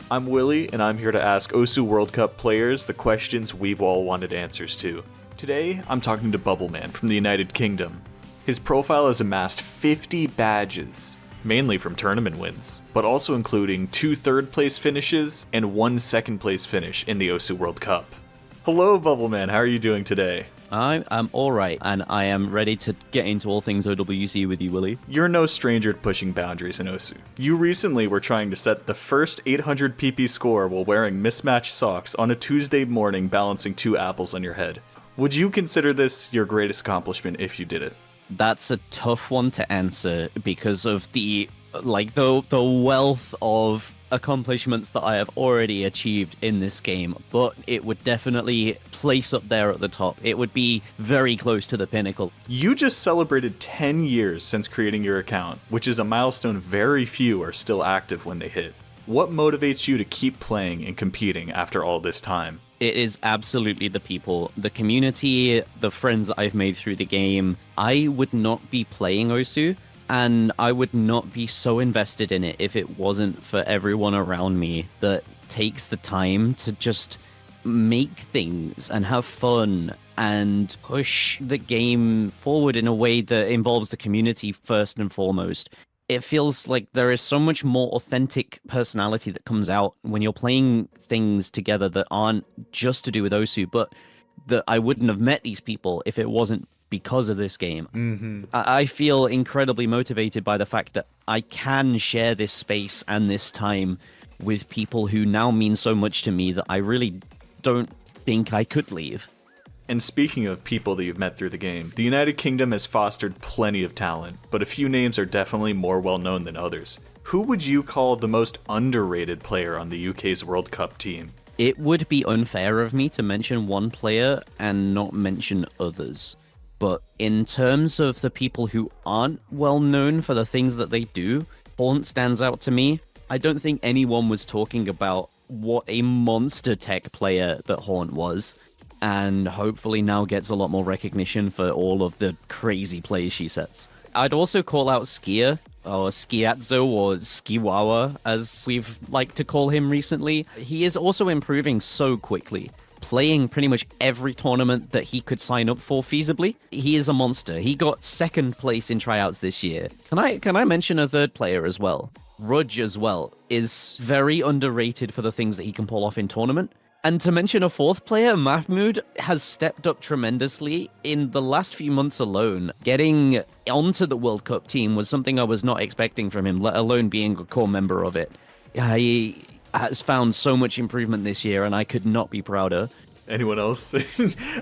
I'm Willie, and I'm here to ask OSU World Cup players the questions we've all wanted answers to. Today, I'm talking to Bubbleman from the United Kingdom. His profile has amassed 50 badges, mainly from tournament wins, but also including 2 third-place finishes and 1 second-place finish in the OSU World Cup. Hello, Bubbleman. How are you doing today? I am alright, and I am ready to get into all things OWC with you, Willie. You're no stranger to pushing boundaries in OSU. You recently were trying to set the first 800 PP score while wearing mismatched socks on a Tuesday morning balancing 2 apples on your head. Would you consider this your greatest accomplishment if you did it? That's a tough one to answer because of the wealth of accomplishments that I have already achieved in this game, but it would definitely place up there at the top. It would be very close to the pinnacle. You just celebrated 10 years since creating your account, which is a milestone very few are still active when they hit. What motivates you to keep playing and competing after all this time? It is absolutely the people, the community, the friends that I've made through the game. I would not be playing OSU, and I would not be so invested in it if it wasn't for everyone around me that takes the time to just make things and have fun and push the game forward in a way that involves the community first and foremost. It feels like there is so much more authentic personality that comes out when you're playing things together that aren't just to do with OSU, but that I wouldn't have met these people if it wasn't because of this game. I feel incredibly motivated by the fact that I can share this space and this time with people who now mean so much to me that I really don't think I could leave. And speaking of people that you've met through the game, the United Kingdom has fostered plenty of talent, but a few names are definitely more well known than others. Who would you call the most underrated player on the UK's World Cup team? It would be unfair of me to mention one player and not mention others. But in terms of the people who aren't well known for the things that they do, Haunt stands out to me. I don't think anyone was talking about what a monster tech player that Haunt was, and hopefully now gets a lot more recognition for all of the crazy plays she sets. I'd also call out Skier, or Skiatzo, or Skiwawa, as we've liked to call him recently. He is also improving so quickly, playing pretty much every tournament that he could sign up for feasibly. He is a monster. He got 2nd place in tryouts this year. Can I mention a 3rd player as well? Rudge as well is very underrated for the things that he can pull off in tournament. And to mention a 4th player, Mahmoud has stepped up tremendously in the last few months alone. Getting onto the World Cup team was something I was not expecting from him, let alone being a core member of it. He has found so much improvement this year, and I could not be prouder. Anyone else?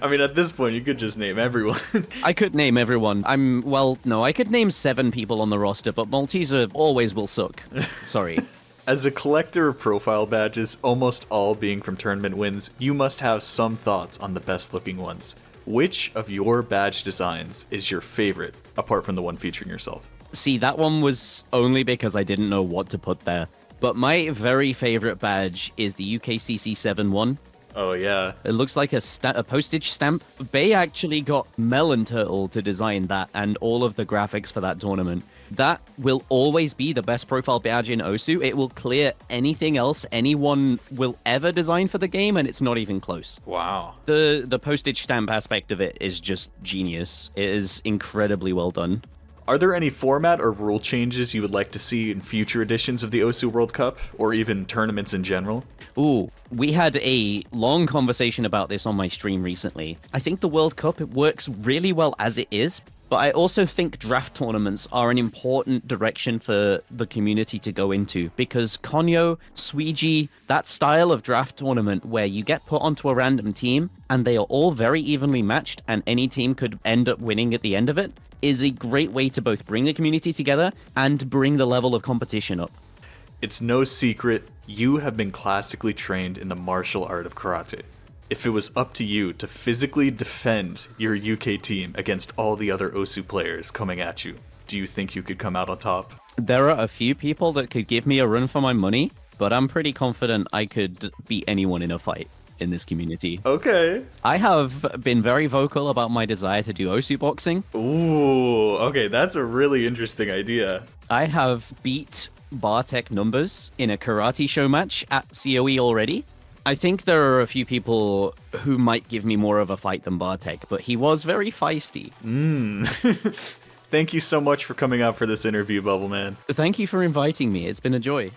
I mean, at this point, you could just name everyone. I could name everyone. I could name 7 people on the roster, but Malteser always will suck. Sorry. As a collector of profile badges, almost all being from tournament wins, you must have some thoughts on the best looking ones. Which of your badge designs is your favorite, apart from the one featuring yourself? See, that one was only because I didn't know what to put there. But my very favorite badge is the UKCC7 one. Oh, yeah. It looks like a postage stamp. They actually got Melon Turtle to design that and all of the graphics for that tournament. That will always be the best profile badge in OSU. It will clear anything else anyone will ever design for the game, and it's not even close. Wow. The postage stamp aspect of it is just genius. It is incredibly well done. Are there any format or rule changes you would like to see in future editions of the OSU World Cup, or even tournaments in general? Ooh, we had a long conversation about this on my stream recently. I think the World Cup, it works really well as it is, but I also think draft tournaments are an important direction for the community to go into, because Konyo, Suiji, that style of draft tournament where you get put onto a random team and they are all very evenly matched and any team could end up winning at the end of it, is a great way to both bring the community together and bring the level of competition up. It's no secret, you have been classically trained in the martial art of karate. If it was up to you to physically defend your UK team against all the other OSU players coming at you, do you think you could come out on top? There are a few people that could give me a run for my money, but I'm pretty confident I could beat anyone in a fight in this community. Okay. I have been very vocal about my desire to do OSU boxing. Ooh, okay, that's a really interesting idea. I have beat Bartek numbers in a karate show match at COE already. I think there are a few people who might give me more of a fight than Bartek, but he was very feisty. Thank you so much for coming out for this interview, Bubble Man. Thank you for inviting me. It's been a joy.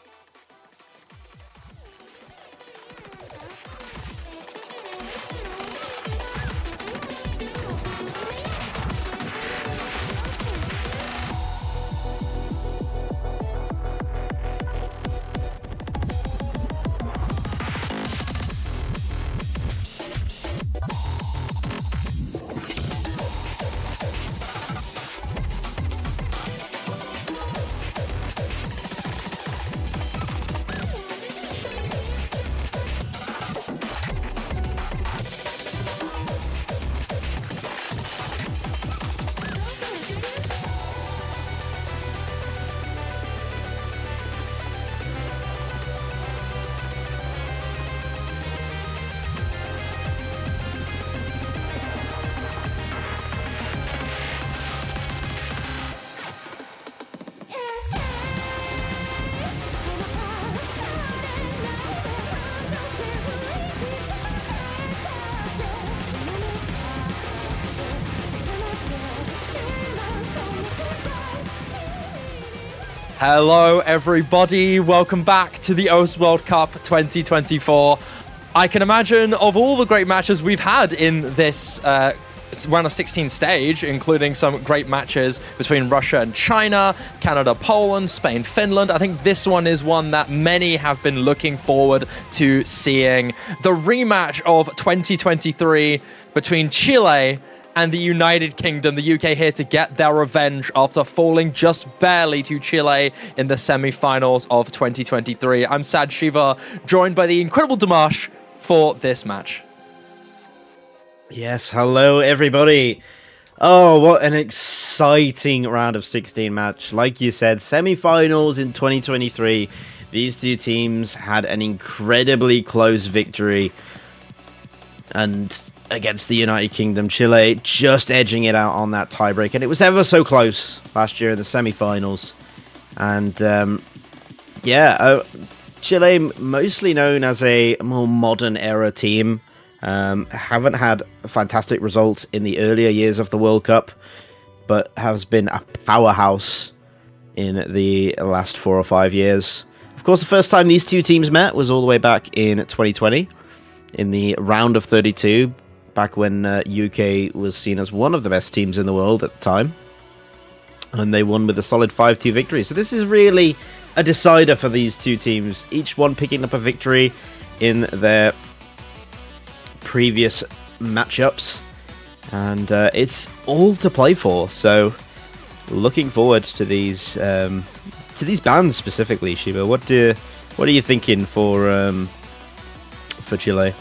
Hello everybody, welcome back to the OS World Cup 2024. I can imagine of all the great matches we've had in this round of 16 stage, including some great matches between Russia and China, Canada, Poland, Spain, Finland. I think this one is one that many have been looking forward to seeing. The rematch of 2023 between Chile and the United Kingdom, the UK here to get their revenge after falling just barely to Chile in the semi-finals of 2023. I'm Sad Shiva, joined by the incredible Dimash for this match. Yes, hello everybody. Oh, what an exciting round of 16 match. Like you said, semi-finals in 2023. These two teams had an incredibly close victory. And against the United Kingdom, Chile just edging it out on that tiebreak, and it was ever so close last year in the semi-finals. And Chile, mostly known as a more modern era team, haven't had fantastic results in the earlier years of the World Cup, but has been a powerhouse in the last 4 or 5 years. Of course, the first time these two teams met was all the way back in 2020 in the round of 32. Back when UK was seen as one of the best teams in the world at the time. And they won with a solid 5-2 victory. So this is really a decider for these two teams. Each one picking up a victory in their previous matchups. And it's all to play for. So looking forward to these bands specifically, Shiva. What are you thinking for Chile?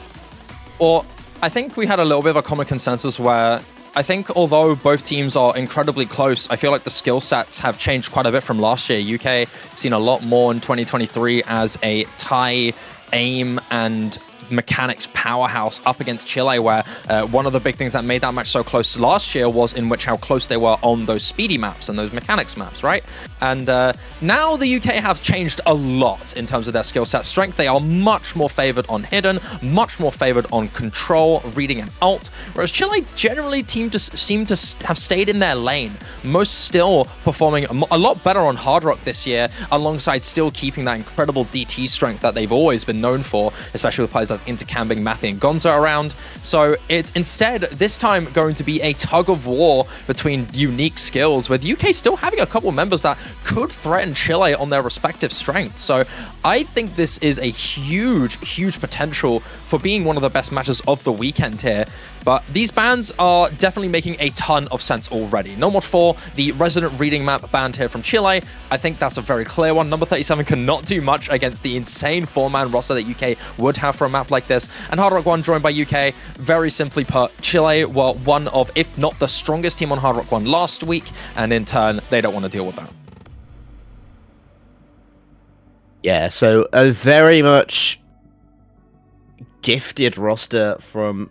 Or I think we had a little bit of a common consensus where I think although both teams are incredibly close, I feel like the skill sets have changed quite a bit from last year. UK seen a lot more in 2023 as a tie, aim, and mechanics powerhouse up against Chile, where one of the big things that made that match so close last year was in which how close they were on those speedy maps and those mechanics maps, right? And now the UK have changed a lot in terms of their skill set strength. They are much more favored on hidden, much more favored on control, reading, and ult, whereas Chile generally seem to have stayed in their lane, most still performing a lot better on hard rock this year, alongside still keeping that incredible DT strength that they've always been known for, especially with players like Intercambing, Mathy, and Gonza around. So it's instead this time going to be a tug of war between unique skills, with UK still having a couple of members that could threaten Chile on their respective strengths. So I think this is a huge potential for being one of the best matches of the weekend here. But these bans are definitely making a ton of sense already. Number 4, the Resident Reading map banned here from Chile. I think that's a very clear one. Number 37 cannot do much against the insane 4-man roster that UK would have for a map like this. And Hard Rock 1 joined by UK. Very simply put, Chile were one of, if not the strongest team on Hard Rock 1 last week, and in turn, they don't want to deal with that. Yeah, so a very much gifted roster from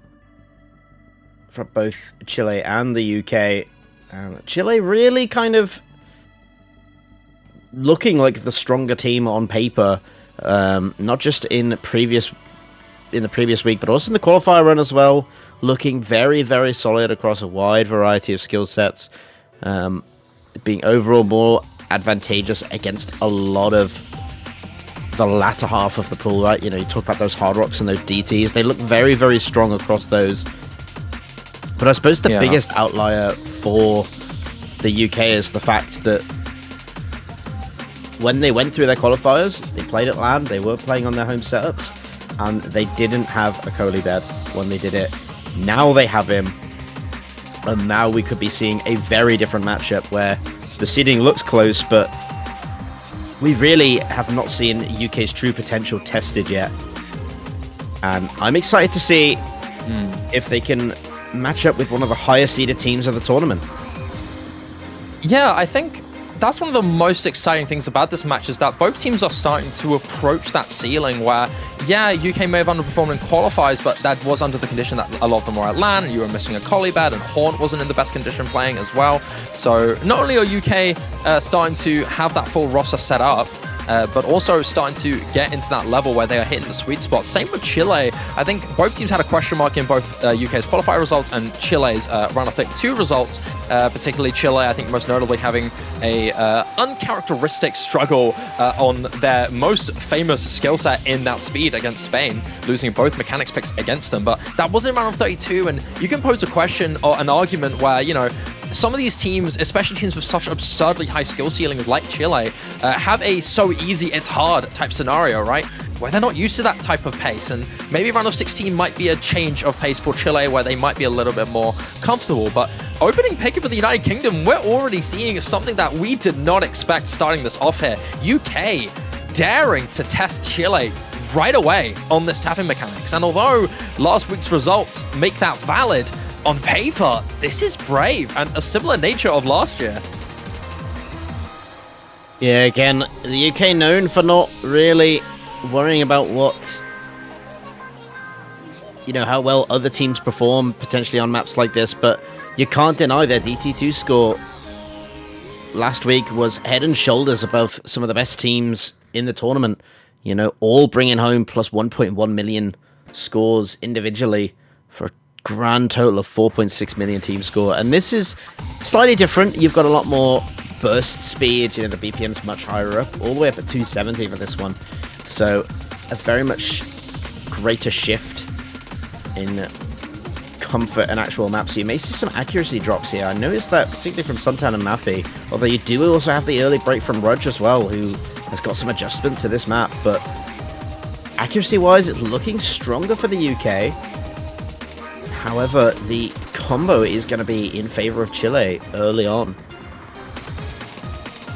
both Chile and the UK. And Chile really kind of looking like the stronger team on paper, not just in the previous week, but also in the qualifier run as well. Looking very, very solid across a wide variety of skill sets, being overall more advantageous against a lot of the latter half of the pool, right? You know, you talk about those Hard Rocks and those DTs. They look very, very strong across those. But I suppose the biggest outlier for the UK is the fact that when they went through their qualifiers, they played at LAN, they were playing on their home setups, and they didn't have a Coley bed when they did it. Now they have him, and now we could be seeing a very different matchup where the seeding looks close, but we really have not seen UK's true potential tested yet. And I'm excited to see if they can match up with one of the higher seeded teams of the tournament. Yeah, I think that's one of the most exciting things about this match is that both teams are starting to approach that ceiling where, yeah, UK may have underperformed in qualifiers, but that was under the condition that a lot of them were at LAN, you were missing a Colibad, and Haunt wasn't in the best condition playing as well. So not only are UK starting to have that full roster set up, but also starting to get into that level where they are hitting the sweet spot. Same with Chile. I think both teams had a question mark in both UK's qualifier results and Chile's round of 32 results, particularly Chile, I think most notably having a uncharacteristic struggle on their most famous skill set in that speed against Spain, losing both mechanics picks against them. But that wasn't round of 32, and you can pose a question or an argument where, you know, some of these teams, especially teams with such absurdly high skill ceilings like Chile, have a so easy it's hard type scenario, right? Where they're not used to that type of pace, and maybe round of 16 might be a change of pace for Chile where they might be a little bit more comfortable. But opening pick for the United Kingdom, we're already seeing something that we did not expect starting this off here. UK daring to test Chile right away on this tapping mechanics, and although last week's results make that valid, on paper, this is brave and a similar nature of last year. Yeah, again, the UK known for not really worrying about what, you know, how well other teams perform potentially on maps like this, but you can't deny their DT2 score last week was head and shoulders above some of the best teams in the tournament. You know, all bringing home plus 1.1 million scores individually for a grand total of 4.6 million team score. And this is slightly different. You've got a lot more burst speed, you know, the BPM's much higher up, all the way up at 270 for this one. So a very much greater shift in comfort and actual maps. So you may see some accuracy drops here. I noticed that particularly from Suntan and Maffy, although you do also have the early break from Rudge as well, who has got some adjustment to this map. But accuracy wise, it's looking stronger for the UK. However, the combo is going to be in favor of Chile early on.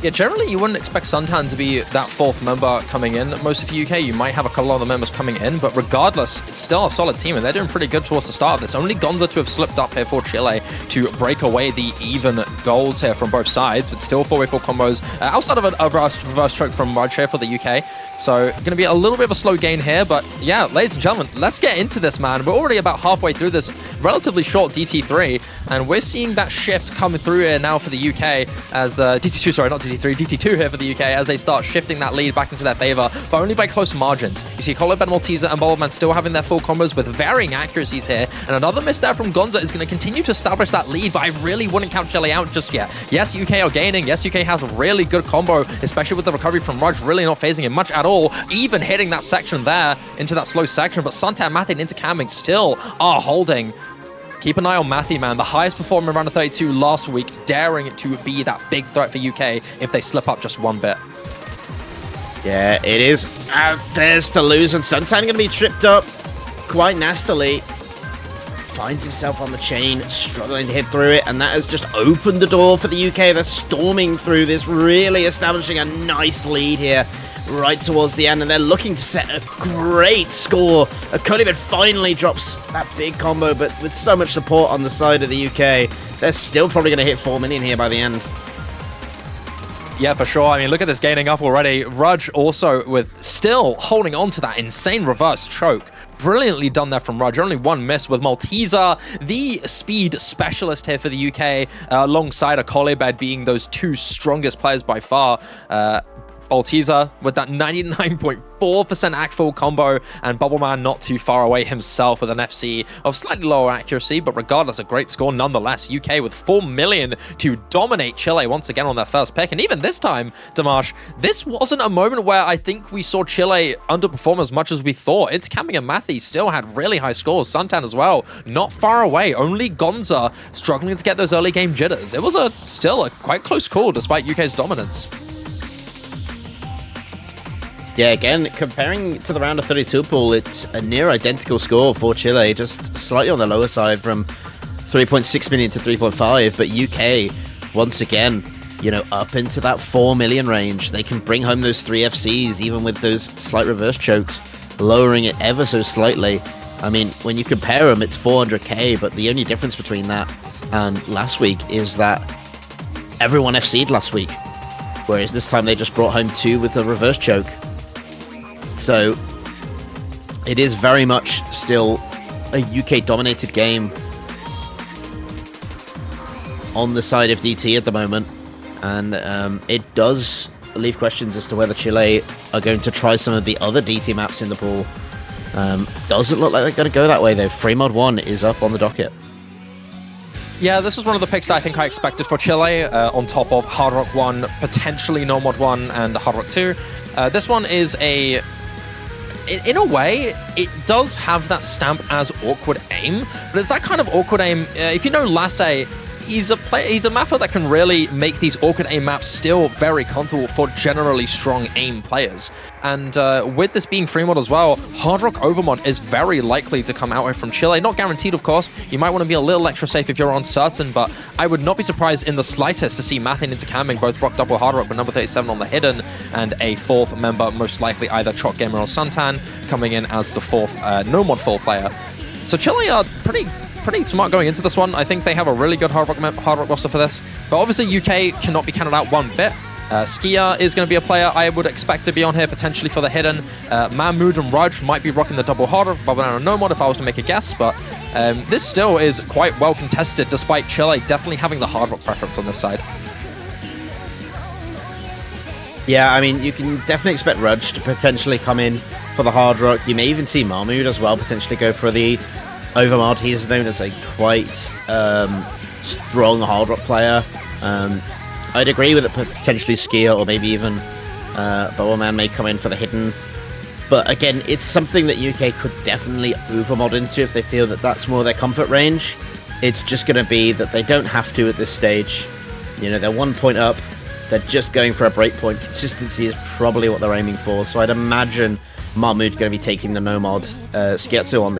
Yeah, generally you wouldn't expect Suntan to be that fourth member coming in. Most of the UK, you might have a couple other members coming in, but regardless, it's still a solid team, and they're doing pretty good towards the start of this. Only Gonza to have slipped up here for Chile to break away the even goals here from both sides, but still 4v4 combos outside of a reverse stroke from Rudge here for the UK. So going to be a little bit of a slow gain here, but yeah, ladies and gentlemen, let's get into this, man. We're already about halfway through this relatively short DT3, and we're seeing that shift coming through here now for the UK as DT2, sorry, not DT3, DT2 here for the UK as they start shifting that lead back into their favor, but only by close margins. You see Colibad, Malteser, and Bubbleman still having their full combos with varying accuracies here, and another miss there from Gonza is going to continue to establish that lead, but I really wouldn't count Chile out just yet. Yes, UK are gaining. Yes, UK has a really good combo, especially with the recovery from Rudge, really not phasing him much at all, even hitting that section there into that slow section, but Suntan, Mathy, and Intercamming still are holding. Keep an eye on Mathy, man. The highest performer in round of 32 last week, daring to be that big threat for UK if they slip up just one bit. Yeah, it is out theirs to lose, and Suntan going to be tripped up quite nastily. Finds himself on the chain, struggling to hit through it, and that has just opened the door for the UK. They're storming through this, really establishing a nice lead here right towards the end, and they're looking to set a great score. Colibad finally drops that big combo, but with so much support on the side of the UK, they're still probably going to hit 4 million here by the end. Yeah, for sure. I mean, look at this gaining up already. Rudge also with still holding on to that insane reverse choke brilliantly done there from Raj. Only one miss with Malteser, the speed specialist here for the UK, alongside a Kolibed being those two strongest players by far. Malteser with that 99.4% ACFL combo, and Bubbleman not too far away himself with an FC of slightly lower accuracy, but regardless, a great score nonetheless. UK with 4 million to dominate Chile once again on their first pick. And even this time, Dimash, this wasn't a moment where I think we saw Chile underperform as much as we thought. It's Camming and Matthew still had really high scores. Suntan as well, not far away. Only Gonza struggling to get those early game jitters. It was still a quite close call despite UK's dominance. Yeah, again, comparing to the round of 32 pool, it's a near identical score for Chile, just slightly on the lower side from 3.6 million to 3.5, but UK, once again, up into that 4 million range. They can bring home those 3 FCs, even with those slight reverse chokes, lowering it ever so slightly. I mean, when you compare them, it's 400k, but the only difference between that and last week is that everyone FC'd last week, whereas this time they just brought home 2 with a reverse choke. So it is very much still a UK-dominated game on the side of DT at the moment, and it does leave questions as to whether Chile are going to try some of the other DT maps in the pool. Doesn't look like they're going to go that way, though. Free Mod 1 is up on the docket. Yeah, this is one of the picks that I think I expected for Chile, on top of Hard Rock 1, potentially No Mod 1, and Hard Rock 2. This one is in a way, it does have that stamp as awkward aim, but it's that kind of awkward aim. If you know Lasse, he's a mapper that can really make these awkward aim maps still very comfortable for generally strong aim players. And with this being free mod as well, Hard Rock Overmod is very likely to come out here from Chile. Not guaranteed, of course. You might want to be a little extra safe if you're uncertain, but I would not be surprised in the slightest to see Mathin into camming both Rock Double Hard Rock, but number 37 on the hidden, and a 4th member, most likely either Chalk Gamer or Suntan, coming in as the 4th no mod full player. So Chile are pretty smart going into this one. I think they have a really good Hard Rock roster for this, but obviously UK cannot be counted out one bit. Skia is going to be a player I would expect to be on here potentially for the hidden. Mahmood and Raj might be rocking the double hard rock, Bubbleman and No Mod if I was to make a guess, but this still is quite well contested despite Chile definitely having the hard rock preference on this side. Yeah, I mean, you can definitely expect Rudge to potentially come in for the hard rock. You may even see Mahmood as well potentially go for the Overmod. He is known as a quite strong hard rock player. I'd agree with it, potentially Skier or maybe even Bowerman may come in for the hidden. But again, it's something that UK could definitely overmod into if they feel that that's more their comfort range. It's just going to be that they don't have to at this stage. They're 1 point up. They're just going for a breakpoint. Consistency is probably what they're aiming for. So I'd imagine Mahmood going to be taking the no mod Skietsu on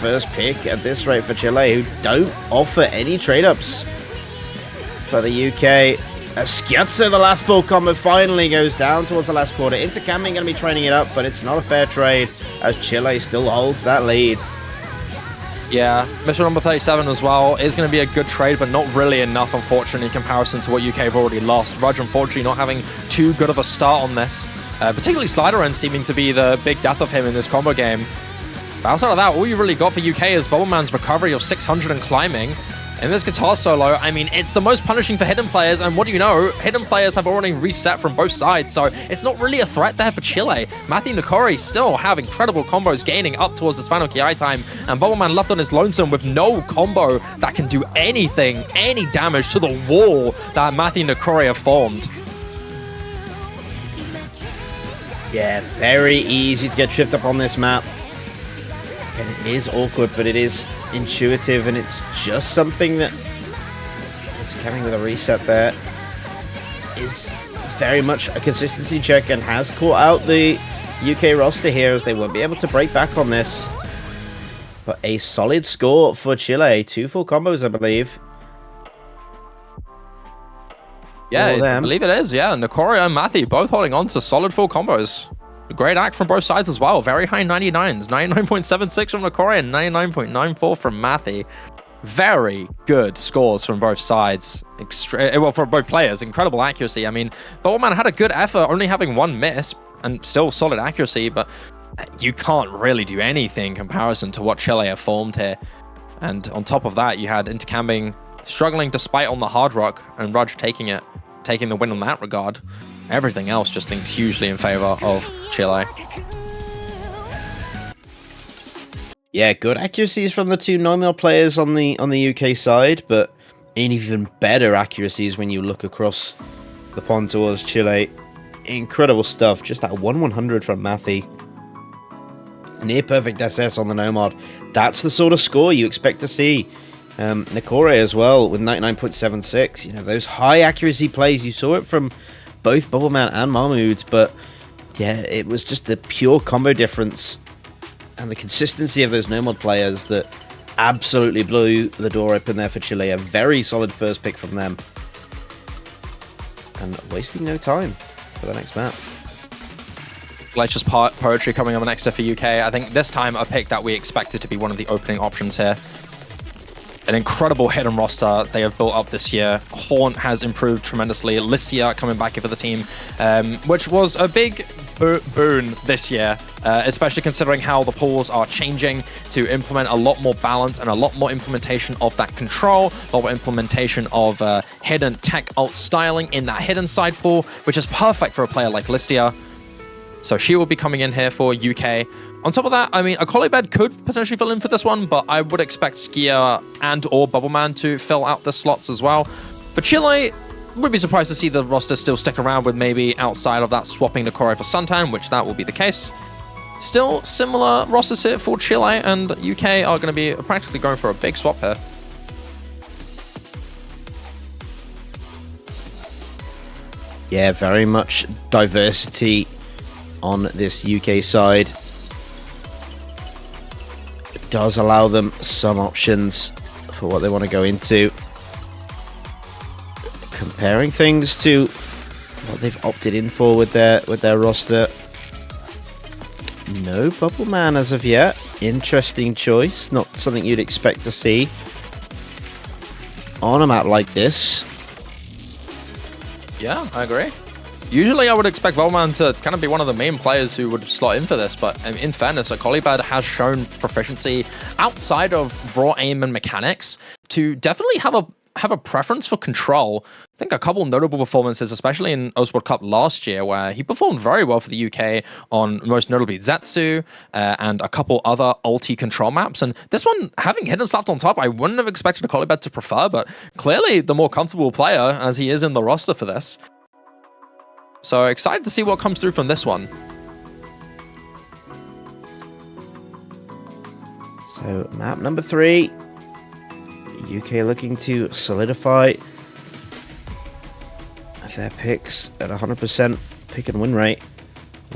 first pick at this rate for Chile, who don't offer any trade-ups. For the UK, Schiazzo, the last full combo, finally goes down towards the last quarter. Intercamming going to be training it up, but it's not a fair trade as Chile still holds that lead. Yeah, mission number 37 as well is going to be a good trade, but not really enough, unfortunately, in comparison to what UK have already lost. Rudge, unfortunately, not having too good of a start on this. Particularly Slider seeming to be the big death of him in this combo game. But outside of that, all you really got for UK is Bubbleman's recovery of 600 and climbing. And this guitar solo, I mean, it's the most punishing for hidden players, and what do you know? Hidden players have already reset from both sides, so it's not really a threat there for Chile. Matthew Nakori still have incredible combos gaining up towards his final KI time, and Bubbleman left on his lonesome with no combo that can do anything, any damage to the wall that Matthew Nakori have formed. Yeah, very easy to get tripped up on this map. And it is awkward, but it is intuitive, and it's just something that it's coming with a reset there. Is very much a consistency check and has caught out the UK roster here, as they won't be able to break back on this. But a solid score for Chile. 2 full combos, I believe. Yeah, I believe it is. Yeah, Nakori and Matthew both holding on to solid full combos. Great act from both sides as well. Very high 99s. 99.76 from Nakori and 99.94 from Matthew. Very good scores from both sides. Well, for both players. Incredible accuracy. I mean, Bubbleman had a good effort, only having 1 miss and still solid accuracy, but you can't really do anything in comparison to what Chile have formed here. And on top of that, you had Intercamming struggling despite on the hard rock, and Rudge taking the win in that regard. Everything else just thinks hugely in favor of Chile. Yeah, good accuracies from the 2 normal players on the UK side, but even better accuracies when you look across the pond towards Chile. Incredible stuff. Just that 1/100 from Matthew. Near perfect SS on the Nomad. That's the sort of score you expect to see. Nakore as well with 99.76. You know, those high accuracy plays, you saw it from both Bubbleman and Mahmood, but yeah, it was just the pure combo difference and the consistency of those Nomad players that absolutely blew the door open there for Chile. A very solid first pick from them. And wasting no time for the next map. Glacier's Poetry coming up next for UK. I think this time a pick that we expected to be one of the opening options here. An incredible hidden roster they have built up this year. Haunt has improved tremendously. Listia coming back for the team, which was a big boon this year, especially considering how the pools are changing to implement a lot more balance and a lot more implementation of that control, a lot more implementation of hidden tech alt styling in that hidden side pool, which is perfect for a player like Listia. So she will be coming in here for UK. On top of that, I mean, a Colibed could potentially fill in for this one, but I would expect Skia and or Bubbleman to fill out the slots as well. For Chile, would be surprised to see the roster still stick around with maybe outside of that swapping Nakori for Suntan, which that will be the case. Still similar rosters here for Chile, and UK are going to be practically going for a big swap here. Yeah, very much diversity on this UK side. It does allow them some options for what they want to go into. Comparing things to what they've opted in for with their roster. No Bubbleman as of yet. Interesting choice. Not something you'd expect to see on a map like this. Yeah, I agree. Usually I would expect Bubbleman to kind of be one of the main players who would slot in for this, but in fairness, Colibad has shown proficiency outside of raw aim and mechanics to definitely have a preference for control. I think a couple notable performances, especially in World Cup last year, where he performed very well for the UK on most notably Zetsu and a couple other ulti control maps. And this one, having hidden slapped on top, I wouldn't have expected a Colibad to prefer, but clearly the more comfortable player as he is in the roster for this. So excited to see what comes through from this one. So map number 3. UK looking to solidify their picks at 100% pick and win rate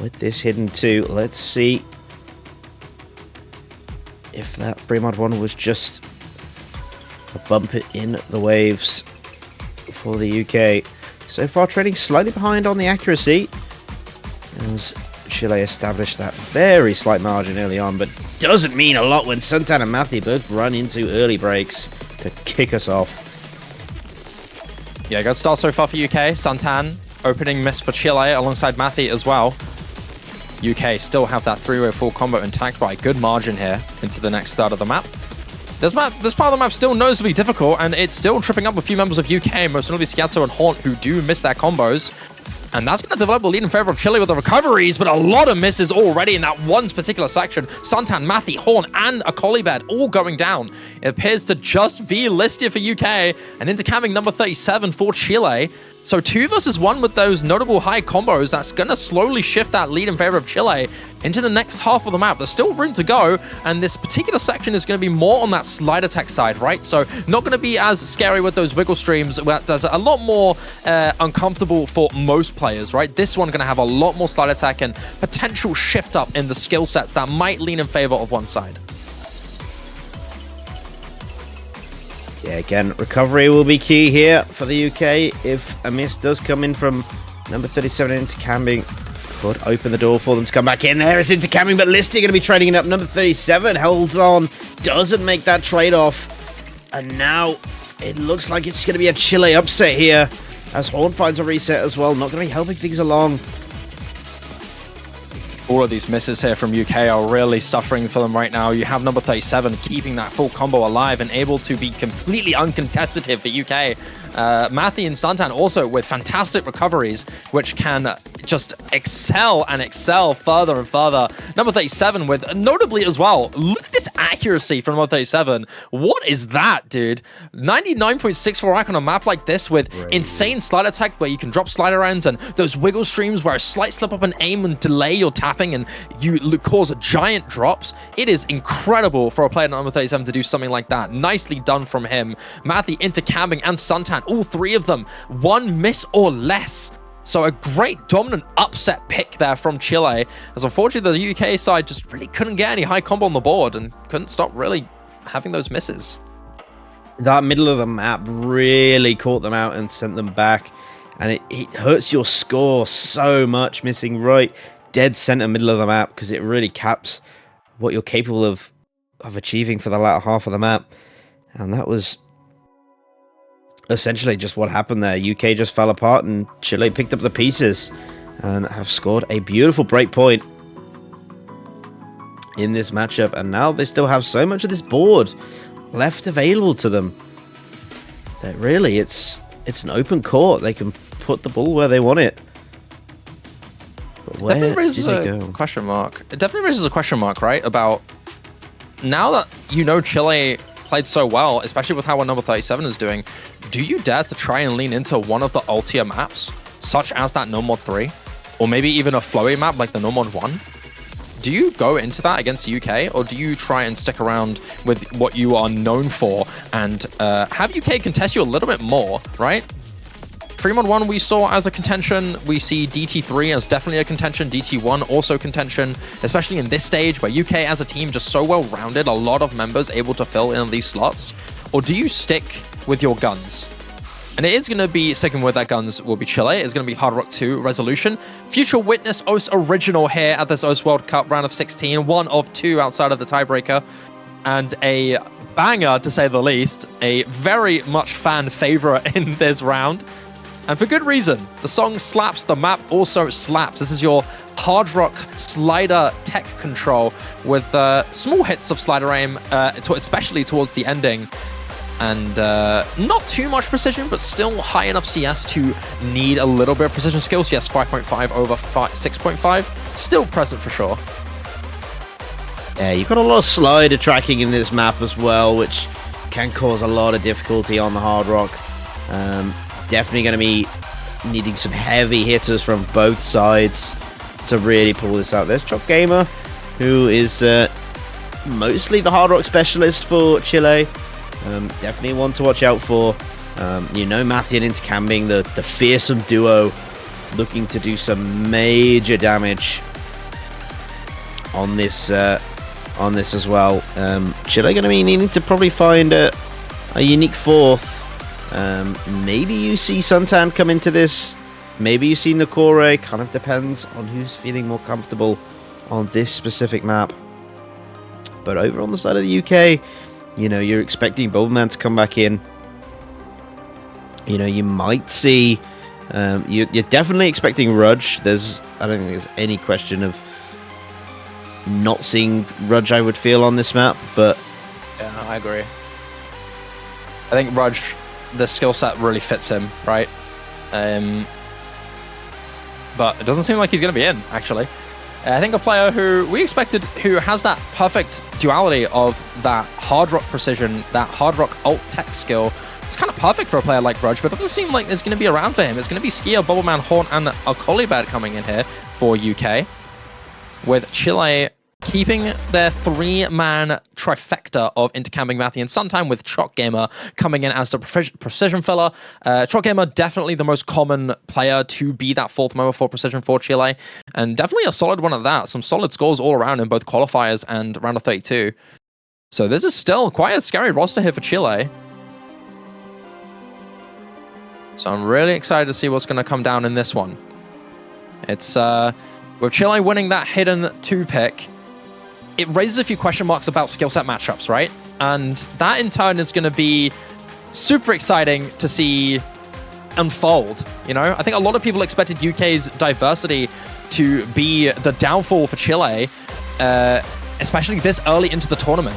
with this hidden 2. Let's see if that free mod 1 was just a bump in the waves for the UK. So far, trading slightly behind on the accuracy, as Chile established that very slight margin early on, but doesn't mean a lot when Suntan and Matthew both run into early breaks to kick us off. Yeah, good start so far for UK. Suntan, opening miss for Chile alongside Matthew as well. UK still have that three-way full combo intact by a good margin here into the next start of the map. This part of the map still noticeably difficult, and it's still tripping up a few members of UK, most notably Schiazzo and Haunt, who do miss their combos. And that's going to develop a lead in favor of Chile with the recoveries, but a lot of misses already in that one particular section. Suntan, Matthew, Horn, and a Colibed all going down. It appears to just be Listia for UK, and into camming number 37 for Chile. So 2 versus 1 with those notable high combos, that's going to slowly shift that lead in favor of Chile into the next half of the map. There's still room to go, and this particular section is going to be more on that slide attack side, right? So not going to be as scary with those wiggle streams. That's a lot more uncomfortable for most players, right? This one going to have a lot more slide attack and potential shift up in the skill sets that might lean in favor of one side. Yeah, again, recovery will be key here for the UK. If a miss does come in from number 37 into camping, could open the door for them to come back in. There is into camping, but Listy going to be trading it up. Number 37 holds on, doesn't make that trade-off. And now it looks like it's going to be a Chile upset here, as Horn finds a reset as well. Not going to be helping things along. All of these misses here from UK are really suffering for them right now. You have number 37 keeping that full combo alive and able to be completely uncontested here for UK. Matthew and Suntan also with fantastic recoveries, which can just excel and excel further and further. Number 37 with, notably as well, look at this accuracy from number 37. What is that, dude? 99.64 rack on a map like this with insane slide attack where you can drop slider rounds and those wiggle streams where a slight slip up and aim and delay your tapping and you cause giant drops. It is incredible for a player number 37 to do something like that. Nicely done from him. Matthew into camping and Suntan, all 3 of them, 1 miss or less. So a great dominant upset pick there from Chile, as unfortunately the UK side just really couldn't get any high combo on the board and couldn't stop really having those misses. That middle of the map really caught them out and sent them back, and it hurts your score so much, missing right dead center middle of the map, because it really caps what you're capable of achieving for the latter half of the map. And that was essentially just what happened there. UK just fell apart and Chile picked up the pieces and have scored a beautiful break point in this matchup. And now they still have so much of this board left available to them that really it's an open court. They can put the ball where they want it. But where definitely raises did they a go? question mark. It definitely raises a question mark, right? About now that you know Chile played so well, especially with how number 37 is doing, do you dare to try and lean into one of the ultier maps, such as that No Mod 3, or maybe even a flowy map like the No Mod 1? Do you go into that against UK, or do you try and stick around with what you are known for and have UK contest you a little bit more, right? 3-mod-1 we saw as a contention. We see DT3 as definitely a contention. DT1 also contention, especially in this stage where UK as a team just so well-rounded, a lot of members able to fill in these slots. Or do you stick with your guns? And it is going to be sticking with that guns will be Chile. It's going to be Hard Rock 2 Resolution. Future Witness OS Original here at this OS World Cup round of 16. 1 of 2 outside of the tiebreaker. And a banger, to say the least. A very much fan favorite in this round. And for good reason. The song slaps, the map also slaps. This is your hard rock slider tech control with small hits of slider aim, especially towards the ending. And not too much precision, but still high enough CS to need a little bit of precision skills. Yes, 5.5 over 6.5. Still present for sure. Yeah, you've got a lot of slider tracking in this map as well, which can cause a lot of difficulty on the hard rock. Definitely going to be needing some heavy hitters from both sides to really pull this out. There's Chop Gamer, who is mostly the hard rock specialist for Chile. Definitely one to watch out for. You know, Matthew and Intercambing, the fearsome duo, looking to do some major damage on this on this as well. Chile going to be needing to probably find a unique fourth. Maybe you see Suntan come into this. Maybe you see Nakore. Kind of depends on who's feeling more comfortable on this specific map. But over on the side of the UK, you know, you're expecting Bubbleman to come back in. You know, you might see... you're definitely expecting Rudge. I don't think there's any question of not seeing Rudge, I would feel, on this map, but... Yeah, no, I agree. I think Rudge, the skill set really fits him, right? But it doesn't seem like he's going to be in, actually. I think a player who we expected, who has that perfect duality of that hard rock precision, that hard rock ult tech skill. It's kind of perfect for a player like Rudge, but it doesn't seem like there's going to be around for him. It's going to be Skier, Bubbleman, Haunt, and Akolibad coming in here for UK, with Chile keeping their three-man trifecta of intercamping Matthew and Suntime, with Chalk Gamer coming in as the precision filler. Chalk Gamer, definitely the most common player to be that fourth member for precision for Chile, and definitely a solid one at that. Some solid scores all around in both qualifiers and round of 32. So this is still quite a scary roster here for Chile. So I'm really excited to see what's going to come down in this one. It's with Chile winning that hidden 2 pick, it raises a few question marks about skill set matchups, right? And that in turn is going to be super exciting to see unfold. You know, I think a lot of people expected UK's diversity to be the downfall for Chile, especially this early into the tournament.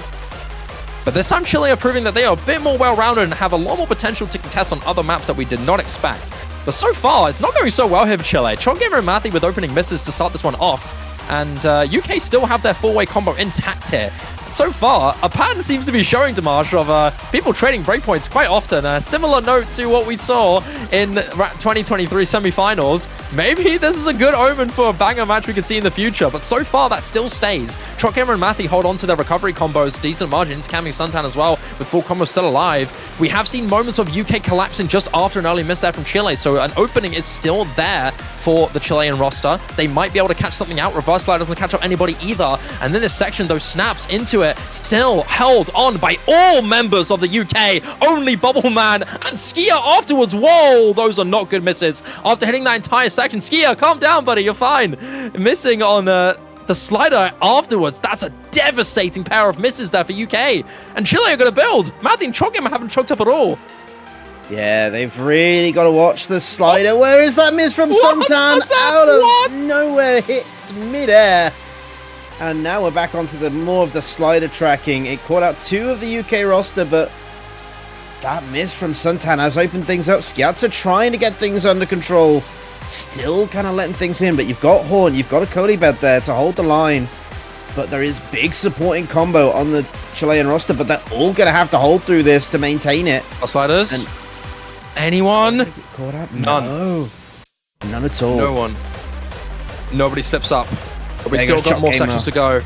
But this time Chile are proving that they are a bit more well-rounded and have a lot more potential to contest on other maps that we did not expect. But so far, it's not going so well here for Chile. Chalk Gamer and Matthew with opening misses to start this one off. And UK still have their 4-way combo intact here. So far, a pattern seems to be showing, Dimash, of people trading breakpoints quite often. A similar note to what we saw in 2023 semifinals. Maybe this is a good omen for a banger match we could see in the future, but so far that still stays. Chalk Gamer and Matthew hold on to their recovery combos, decent margin, intercamming Suntan as well, with full combos still alive. We have seen moments of UK collapsing just after an early miss there from Chile, so an opening is still there for the Chilean roster. They might be able to catch something out. Reverse Slide doesn't catch up anybody either. And then this section, though, snaps into it, still held on by all members of the UK. Only Bubbleman and Skier afterwards. Whoa, those are not good misses. After hitting that entire section, Skier, calm down, buddy, you're fine. Missing on the slider afterwards. That's a devastating pair of misses there for UK. And Chile are going to build. Matthew and Chogam haven't choked up at all. Yeah, they've really got to watch the slider. Oh. Where is that miss from Suntan? Out of nowhere, hits midair. And now we're back onto the more of the slider tracking. It caught out 2 of the UK roster, but that miss from Suntan has opened things up. Skiatsa trying to get things under control. Still kind of letting things in, but you've got Horn, you've got a Kolibad there to hold the line. But there is big supporting combo on the Chilean roster, but they're all going to have to hold through this to maintain it. Sliders? And anyone? Caught out? None. No. None at all. No one. Nobody slips up. But we There still goes got Chalk more Gamer. sections to go.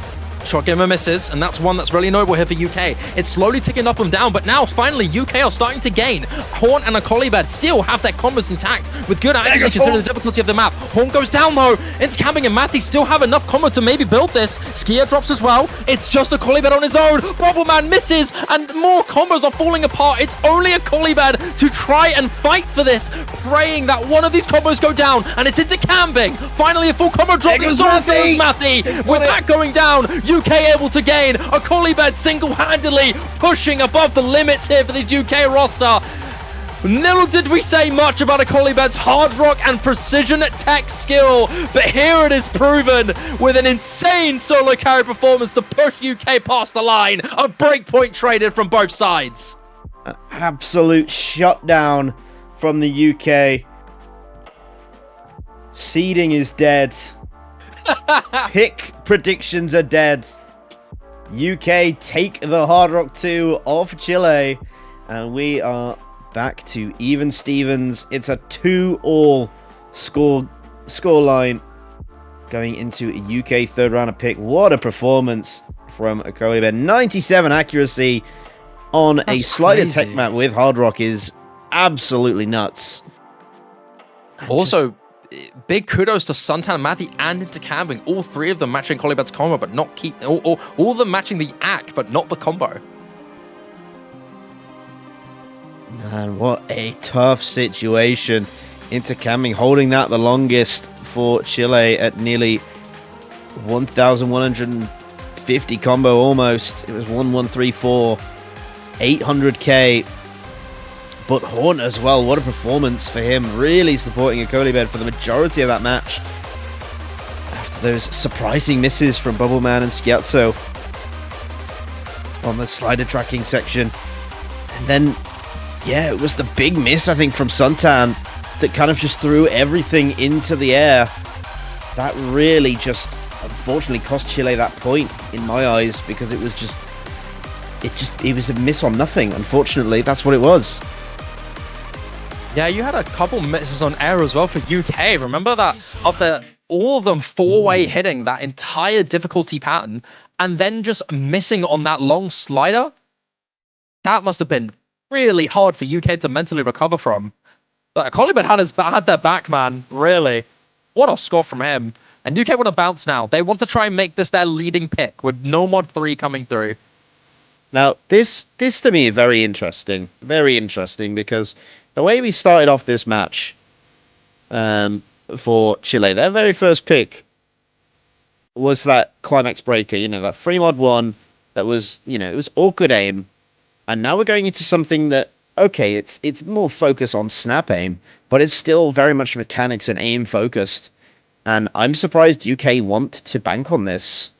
Chalk Gamer misses, and that's one that's really notable here for UK. It's slowly ticking up and down, but now finally UK are starting to gain. Horn and Akolibad still have their combos intact with good accuracy considering the difficulty of the map. Horn goes down though. Intercamping and Matthew still have enough combo to maybe build this. Skier drops as well. It's just Akolibad on his own. Bubbleman misses, and more combos are falling apart. It's only Akolibad to try and fight for this, praying that one of these combos go down, and it's into camping. Finally a full combo drop. There goes So Matthew. goes Matthew. With that going down, UK able to gain. Akolibad single-handedly pushing above the limits here for the UK roster. Little did we say much about Akolibad's hard rock and precision tech skill, but here it is proven with an insane solo carry performance to push UK past the line. A breakpoint traded from both sides. An absolute shutdown from the UK. Seeding is dead. Pick predictions are dead. UK take the Hard Rock 2 off Chile, and we are back to even Stevens. It's a 2-all score line going into a UK third rounder pick. What a performance from Akolibad. 97 accuracy on a slider crazy. tech map with Hard Rock is absolutely nuts. And Also, big kudos to Suntan, Matty, and into Camping. All three of them matching Colibet's combo, but not keep all of them matching the act, but not the combo. Man, what a tough situation. Into Camping holding that the longest for Chile at nearly 1,150 combo almost. It was 1134, 800k. But Horn as well, what a performance for him, really supporting a Colibet for the majority of that match. After those surprising misses from Bubbleman and Schiazzo on the slider tracking section. And then, yeah, it was the big miss, I think, from Suntan that kind of just threw everything into the air. That really just, unfortunately, cost Chile that point, in my eyes, because it was it was a miss on nothing, unfortunately. That's what it was. Yeah, you had a couple misses on air as well for UK. Remember that after all of them four-way hitting that entire difficulty pattern and then just missing on that long slider? That must have been really hard for UK to mentally recover from. But Colibet had their back, man. Really. What a score from him. And UK want to bounce now. They want to try and make this their leading pick with no mod 3 coming through. Now, this to me is very interesting because the way we started off this match for Chile, their very first pick was that Climax Breaker, that free mod 1 that was, it was awkward aim. And now we're going into something that, okay, it's more focused on snap aim, but it's still very much mechanics and aim focused. And I'm surprised UK want to bank on this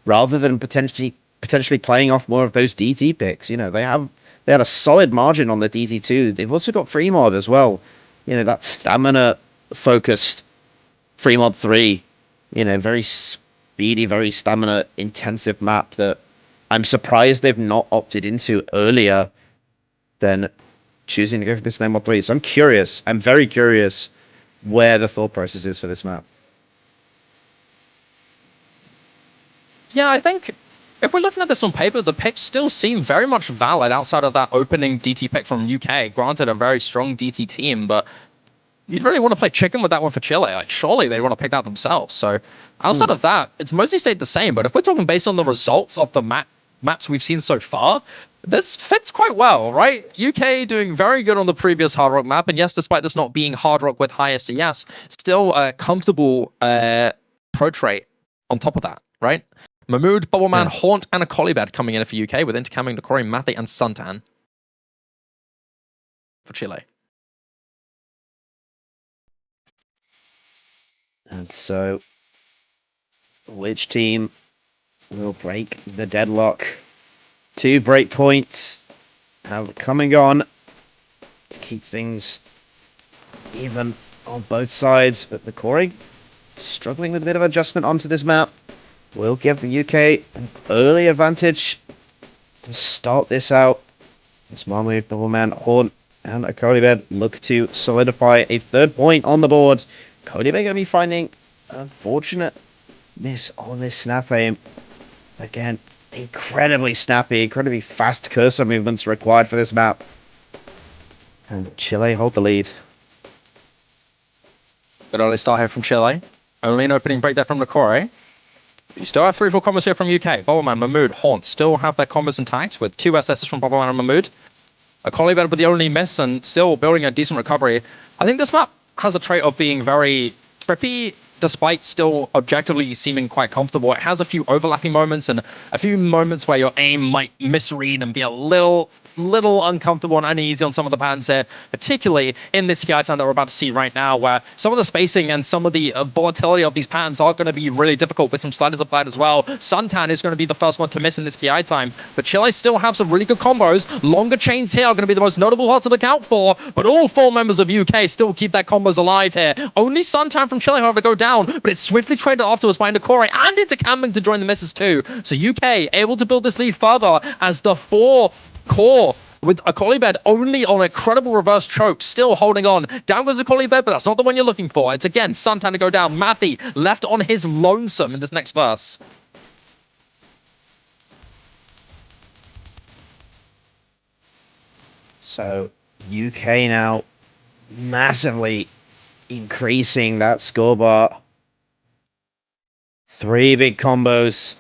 rather than potentially playing off more of those DT picks. They had a solid margin on the DT2. They've also got free mod as well. That stamina focused free mod 3. Very speedy, very stamina intensive map that I'm surprised they've not opted into earlier than choosing to go for this mod 3. So I'm very curious where the thought process is for this map. Yeah, I think if we're looking at this on paper, the picks still seem very much valid outside of that opening DT pick from UK. Granted, a very strong DT team, but you'd really want to play chicken with that one for Chile. Like, surely they want to pick that themselves. So outside of that, it's mostly stayed the same. But if we're talking based on the results of the maps we've seen so far, this fits quite well, right? UK doing very good on the previous Hard Rock map. And yes, despite this not being Hard Rock with higher CS, still a comfortable pro trait on top of that, right? Mahmood, Bubbleman, Haunt, and a Colibet coming in for UK with intercamming Nakori, Mathy, and Suntan for Chile. And so, which team will break the deadlock? 2 break points have coming on to keep things even on both sides. But Nakori struggling with a bit of adjustment onto this map will give the UK an early advantage to start this out. As Mahmood, Bubbleman, Haunt, and a Colibet look to solidify a 3rd point on the board. Colibet going to be finding an unfortunate miss on this snap aim. Again, incredibly snappy, incredibly fast cursor movements required for this map. And Chile hold the lead. Good early start here from Chile. Only an opening break there from Nakori. You still have 3 full combos here from UK. Bubbleman, Mahmood, Haunt still have their combos intact with 2 SSs from Bubbleman and Mahmood. A Colibet with the only miss and still building a decent recovery. I think this map has a trait of being very trippy, despite still objectively seeming quite comfortable. It has a few overlapping moments and a few moments where your aim might misread and be a little uncomfortable and uneasy on some of the patterns here, particularly in this TI time that we're about to see right now, where some of the spacing and some of the volatility of these patterns are going to be really difficult with some sliders applied as well. Suntan is going to be the first one to miss in this TI time, but Chile still have some really good combos. Longer chains here are going to be the most notable part to look out for, but all 4 members of UK still keep their combos alive here. Only Suntan from Chile, however, go down, but it's swiftly traded afterwards by Nakori and into Camping to join the misses too. So UK able to build this lead further as the 4 core with a Colibet only on a credible reverse choke, still holding on. Down goes a Colibet, but that's not the one you're looking for. It's again Suntan to go down. Mathy left on his lonesome in this next verse. So UK now massively increasing that scorebar. 3 big combos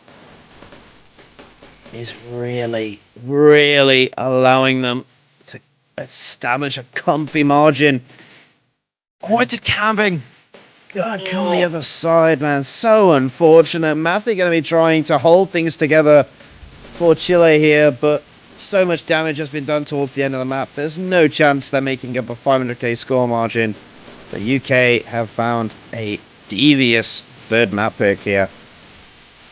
is really, really allowing them to establish a comfy margin. Oh, it's just camping. God, come the other side, man. So unfortunate. Matthew going to be trying to hold things together for Chile here, but so much damage has been done towards the end of the map. There's no chance they're making up a 500k score margin. The UK have found a devious third map pick here.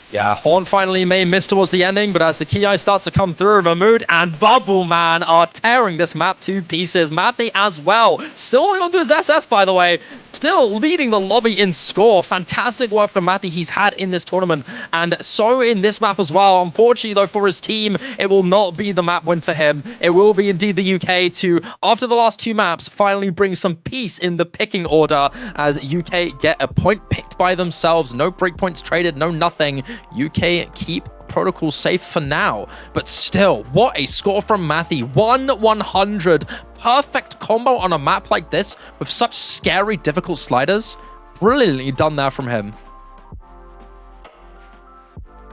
Yeah, Horn finally may miss towards the ending, but as the Ki starts to come through, Mahmood and Bubble Man are tearing this map to pieces. Matty as well, still holding on to his SS, by the way, still leading the lobby in score. Fantastic work from Matty he's had in this tournament, and so in this map as well. Unfortunately, though, for his team, it will not be the map win for him. It will be indeed the UK to, after the last 2 maps, finally bring some peace in the picking order as UK get a point picked by themselves. No breakpoints traded, no nothing. UK keep protocol safe for now, but still, what a score from Matthew. 1-100, perfect combo on a map like this with such scary, difficult sliders. Brilliantly done there from him.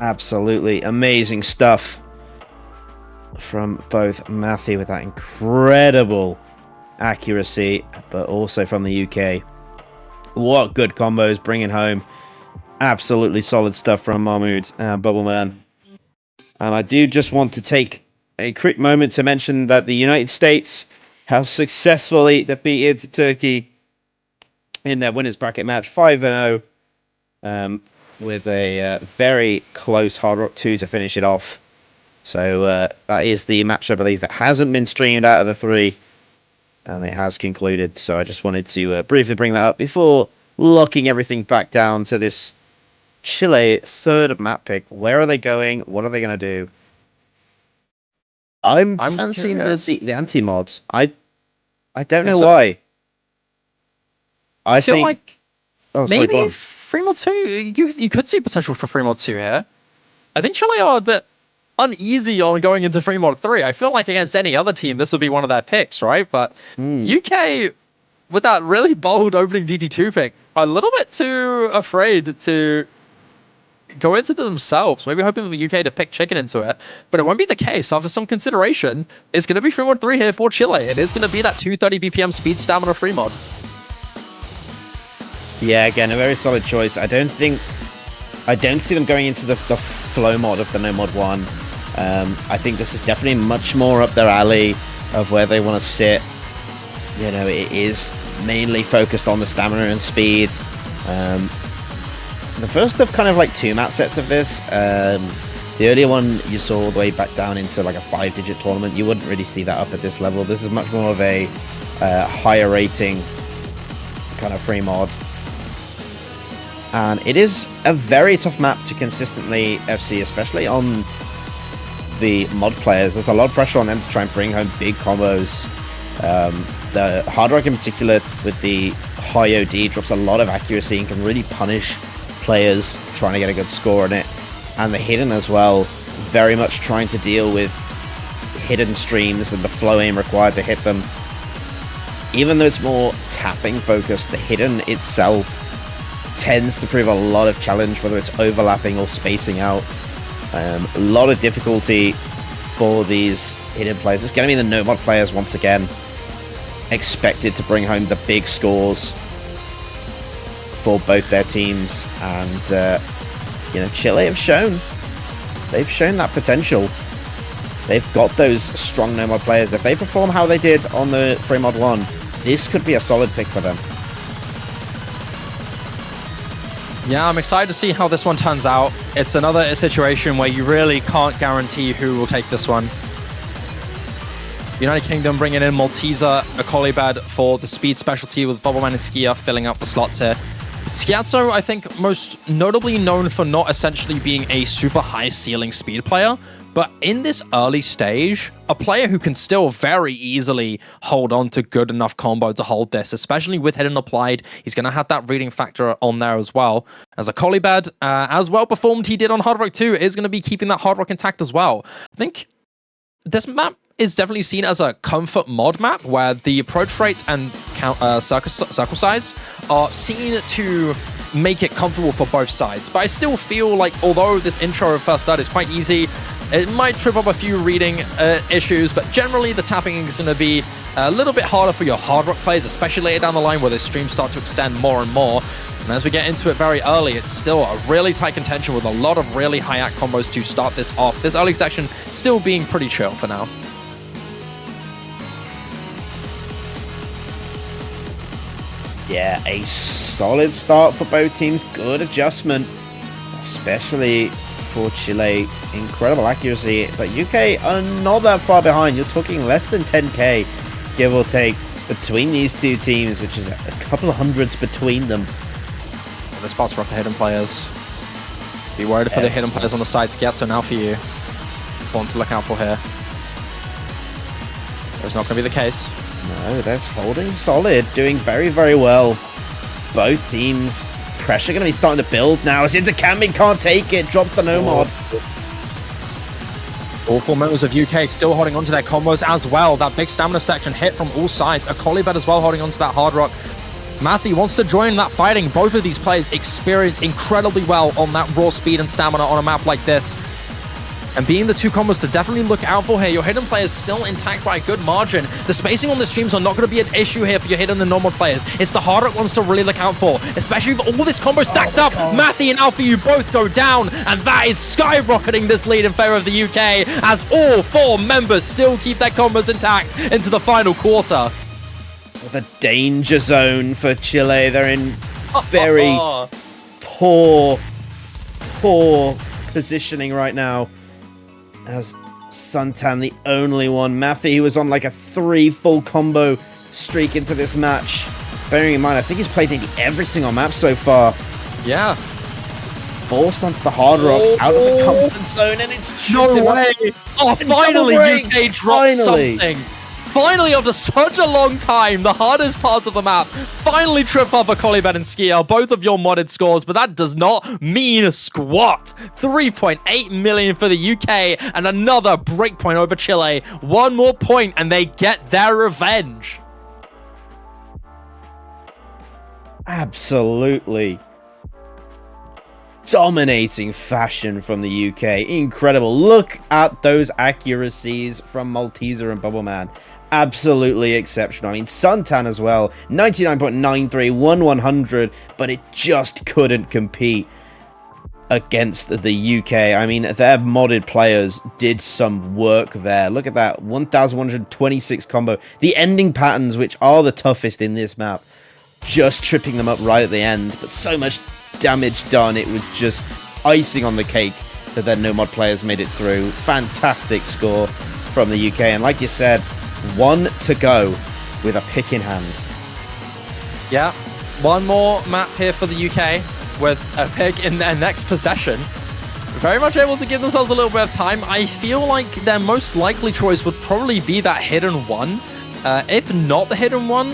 Absolutely amazing stuff from both Matthew with that incredible accuracy, but also from the UK. What good combos bringing home. Absolutely solid stuff from Mahmood and Bubbleman. And I do just want to take a quick moment to mention that the United States have successfully defeated Turkey in their winners bracket match 5-0 with a very close Hard Rock 2 to finish it off. So that is the match, I believe, that hasn't been streamed out of the 3, and it has concluded. So I just wanted to briefly bring that up before locking everything back down to this Chile third map pick. Where are they going? What are they going to do? I'm fancying the anti-mods. I don't know why. I feel think like maybe free mod 2, you could see potential for free mod 2 here. I think Chile are a bit uneasy on going into free mod 3. I feel like against any other team, this would be one of their picks, right? But UK, with that really bold opening DT2 pick, a little bit too afraid to go into themselves. Maybe hoping for the UK to pick chicken into it, but it won't be the case. After some consideration, it's going to be free mod 3 here for Chile. It is going to be that 230 BPM speed stamina free mod. Yeah, again, a very solid choice. I don't see them going into the flow mod of the no mod 1. I think this is definitely much more up their alley of where they want to sit. You know, it is mainly focused on the stamina and speed. The first of kind of like 2 map sets of this, the earlier one you saw all the way back down into like a 5-digit tournament. You wouldn't really see that up at this level. This is much more of a higher rating kind of free mod. And it is a very tough map to consistently FC, especially on the mod players. There's a lot of pressure on them to try and bring home big combos. The Hard Rock in particular with the high OD drops a lot of accuracy and can really punish players trying to get a good score on it. And the Hidden as well, very much trying to deal with hidden streams and the flow aim required to hit them. Even though it's more tapping focused, the Hidden itself tends to prove a lot of challenge, whether it's overlapping or spacing out. A lot of difficulty for these Hidden players. It's going to be the no-mod players once again expected to bring home the big scores for both their teams. And you know, Chile have shown that potential. They've got those strong no-mod players. If they perform how they did on the free mod 1, this could be a solid pick for them. Yeah, I'm excited to see how this one turns out. It's another situation where you really can't guarantee who will take this one. United Kingdom bringing in Malteser, Akolibad for the speed specialty with Bubbleman and Skia filling up the slots here. Schiazzo, I think, most notably known for not essentially being a super high ceiling speed player, but in this early stage, a player who can still very easily hold on to good enough combo to hold this, especially with Hidden applied. He's going to have that reading factor on there as well. As a Akolibad, as well performed he did on Hard Rock 2, is going to be keeping that Hard Rock intact as well. I think this map is definitely seen as a comfort mod map where the approach rate and circle size are seen to make it comfortable for both sides. But I still feel like although this intro of First Third is quite easy, it might trip up a few reading issues, but generally the tapping is going to be a little bit harder for your hard rock players, especially later down the line where the streams start to extend more and more. And as we get into it very early, it's still a really tight contention with a lot of really high-act combos to start this off. This early section still being pretty chill for now. Yeah, a solid start for both teams. Good adjustment, especially for Chile. Incredible accuracy, but UK are not that far behind. You're talking less than 10k, give or take, between these two teams, which is a couple of hundreds between them. The spots rough for hidden players. Be worried for the hidden players on the side. Schiazzo now for you. One to look out for here. That's not going to be the case. No, that's holding solid, doing very, very well. Both teams, pressure going to be starting to build now. As into Kami can't take it, drops the Nomad. All four members of UK still holding on to their combos as well. That big stamina section hit from all sides. A Colibet as well holding on to that hard rock. Matthew wants to join that fighting. Both of these players experience incredibly well on that raw speed and stamina on a map like this. And being the two combos to definitely look out for here. Your hidden players still intact by a good margin. The spacing on the streams are not going to be an issue here for your hidden and normal players. It's the harder ones to really look out for, especially with all this combo stacked up. Matthew and Alpha, you both go down, and that is skyrocketing this lead in favor of the UK as all four members still keep their combos intact into the final quarter. The danger zone for Chile. They're in very poor positioning right now. As Suntan, the only one. Maffy, who was on like a 3 full combo streak into this match. Bearing in mind, I think he's played nearly every single map so far. Yeah. Forced onto the hard rock, out of the comfort zone, and it's no way. Oh, finally, UK dropped something. Finally, after such a long time, the hardest parts of the map finally trip up a Colibet and Skier, both of your modded scores, but that does not mean squat. 3.8 million for the UK and another breakpoint over Chile. One more point and they get their revenge. Absolutely dominating fashion from the UK. Incredible. Look at those accuracies from Malteser and Bubbleman. Absolutely exceptional. I mean, Suntan as well. 99.93, 1/100, but it just couldn't compete against the UK. I mean, their modded players did some work there. Look at that. 1,126 combo. The ending patterns, which are the toughest in this map, just tripping them up right at the end. But so much damage done. It was just icing on the cake that their no-mod players made it through. Fantastic score from the UK. And like you said, 1 to go with a pick in hand. Yeah, one more map here for the UK with a pick in their next possession. Very much able to give themselves a little bit of time. I feel like their most likely choice would probably be that hidden one. If not the hidden one,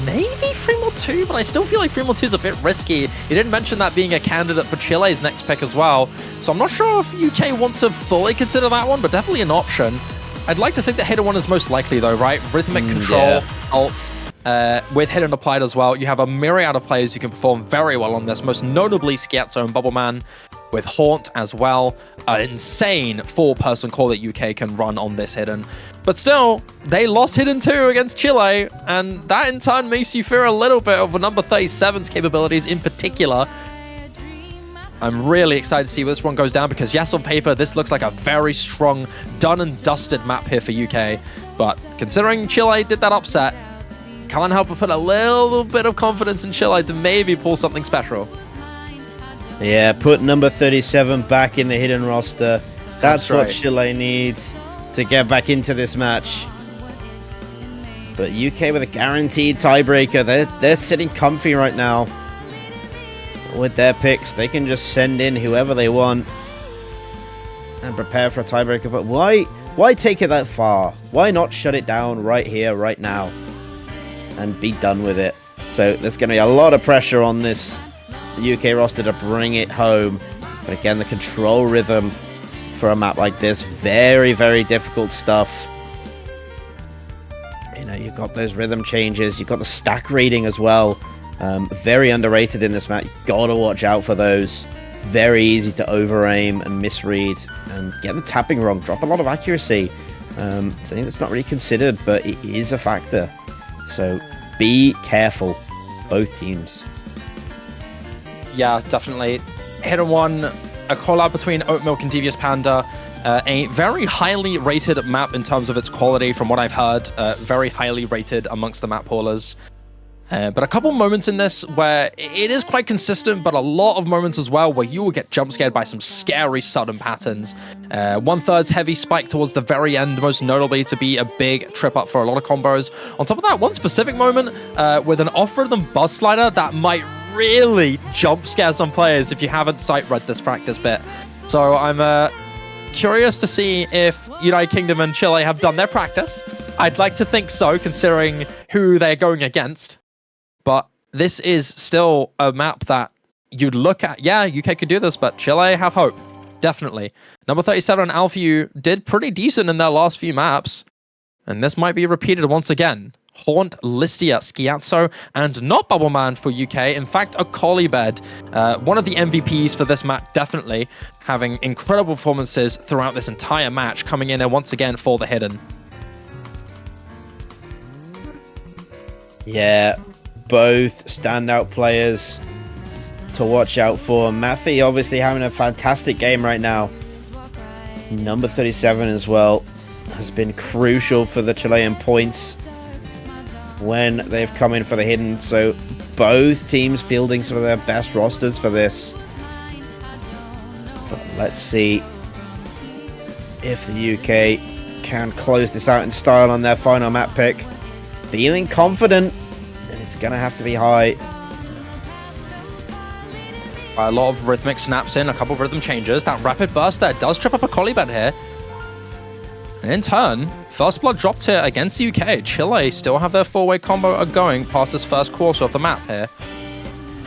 maybe Fremel 2, but I still feel like Fremel 2 is a bit risky. He didn't mention that being a candidate for Chile's next pick as well. So I'm not sure if UK want to fully consider that one, but definitely an option. I'd like to think the hidden one is most likely though, right? Rhythmic control, alt, with hidden applied as well. You have a myriad of players who can perform very well on this, most notably Schiazzo and Bubbleman, with Haunt as well. An insane 4-person core that UK can run on this hidden. But still, they lost hidden 2 against Chile, and that in turn makes you fear a little bit of number 37's capabilities in particular. I'm really excited to see where this one goes down because yes, on paper, this looks like a very strong, done and dusted map here for UK. But considering Chile did that upset, can't help but put a little bit of confidence in Chile to maybe pull something special. Yeah, put number 37 back in the hidden roster. That's what right. Chile needs to get back into this match. But UK with a guaranteed tiebreaker. They're sitting comfy right now. With their picks, they can just send in whoever they want and prepare for a tiebreaker. But why take it that far? Why not shut it down right here, right now, and be done with it? So there's going to be a lot of pressure on this UK roster to bring it home. But again, the control rhythm for a map like this. Very, very difficult stuff. You know, you've got those rhythm changes. You've got the stack reading as well. Very underrated in this map. You gotta watch out for those. Very easy to over-aim and misread and get the tapping wrong. Drop a lot of accuracy. Something that's not really considered, but it is a factor. So be careful, both teams. Yeah, definitely. Hidden One, a collab between Oatmilk and Devious Panda. A very highly rated map in terms of its quality, from what I've heard. Very highly rated amongst the map haulers. But a couple moments in this where it is quite consistent, but a lot of moments as well where you will get jump scared by some scary sudden patterns. 1/3 heavy spike towards the very end, most notably to be a big trip up for a lot of combos. On top of that, one specific moment with an off-rhythm buzz slider that might really jump scare some players if you haven't sight read this practice bit. So I'm curious to see if United Kingdom and Chile have done their practice. I'd like to think so, considering who they're going against. But this is still a map that you'd look at. Yeah, UK could do this, but Chile have hope. Definitely. Number 37 Alpha U did pretty decent in their last few maps. And this might be repeated once again. Haunt, Listia, Schiazzo, and not Bubbleman for UK. In fact, a Colibed. One of the MVPs for this map, definitely. Having incredible performances throughout this entire match. Coming in and once again for the Hidden. Yeah. Both standout players to watch out for. Maffey obviously having a fantastic game right now. Number 37 as well has been crucial for the Chilean points when they've come in for the Hidden. So both teams fielding some of their best rosters for this. But let's see if the UK can close this out in style on their final map pick. Feeling confident. It's gonna have to be high. A lot of rhythmic snaps in, a couple of rhythm changes. That rapid burst there does trip up a Colibed here. And in turn, first blood dropped here against the UK. Chile still have their four-way combo going past this first quarter of the map here.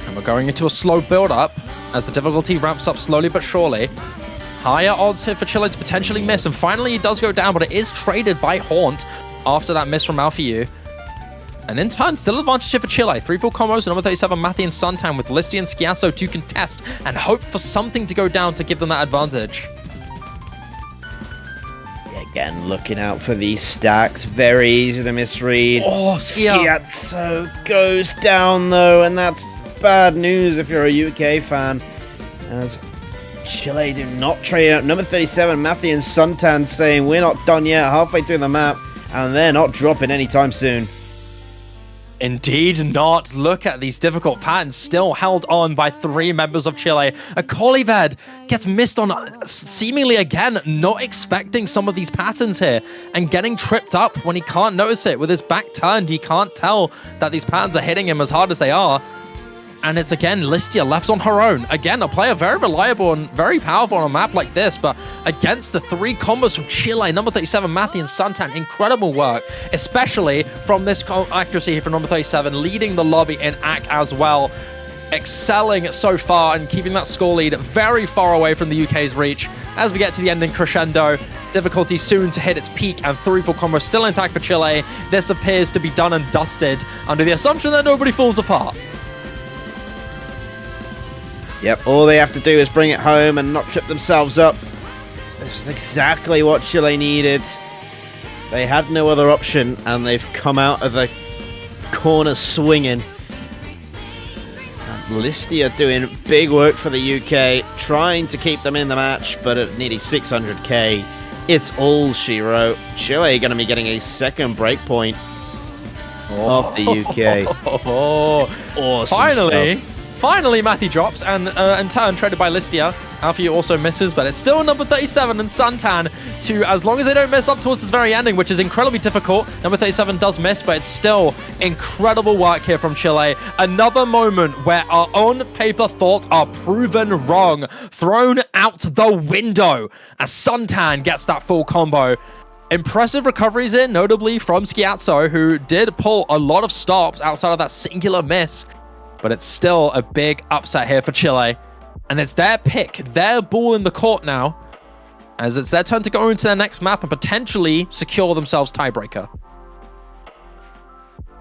And we're going into a slow build-up as the difficulty ramps up slowly but surely. Higher odds here for Chile to potentially miss. And finally, it does go down, but it is traded by Haunt after that miss from Alpha U. And in turn, still advantage here for Chile. 3 full combos, number 37, Matthew and Suntan with Listy and Schiazzo to contest and hope for something to go down to give them that advantage. Again, looking out for these stacks. Very easy to misread. Oh, Schiazzo goes down, though, and that's bad news if you're a UK fan. As Chile do not trade out. Number 37, Matthew and Suntan saying, we're not done yet, halfway through the map, and they're not dropping anytime soon. Indeed not. Look at these difficult patterns still held on by 3 members of Chile. A Colibed gets missed on seemingly again, not expecting some of these patterns here and getting tripped up when he can't notice it. With his back turned, he can't tell that these patterns are hitting him as hard as they are. And it's again Listia left on her own. Again, a player very reliable and very powerful on a map like this, but against the 3 combos from Chile, number 37, Matthew and Suntan, incredible work, especially from this accuracy here from number 37, leading the lobby in AC as well. Excelling so far and keeping that score lead very far away from the UK's reach. As we get to the ending crescendo, difficulty soon to hit its peak and 3 full combos still intact for Chile. This appears to be done and dusted under the assumption that nobody falls apart. Yep, all they have to do is bring it home and not trip themselves up. This is exactly what Chile needed. They had no other option, and they've come out of the corner swinging. And Listia doing big work for the UK, trying to keep them in the match, but at nearly 600k, it's all she wrote. Chile going to be getting a second breakpoint off the UK. Awesome Finally. stuff. Finally, Matthew drops, and in turn, traded by Listia. Alpha also misses, but it's still number 37 and Suntan to, as long as they don't miss up towards this very ending, which is incredibly difficult. Number 37 does miss, but it's still incredible work here from Chile. Another moment where our on-paper thoughts are proven wrong, thrown out the window as Suntan gets that full combo. Impressive recoveries in, notably from Schiazzo, who did pull a lot of stops outside of that singular miss. But it's still a big upset here for Chile. And it's their pick, their ball in the court now. as it's their turn to go into their next map and potentially secure themselves tiebreaker.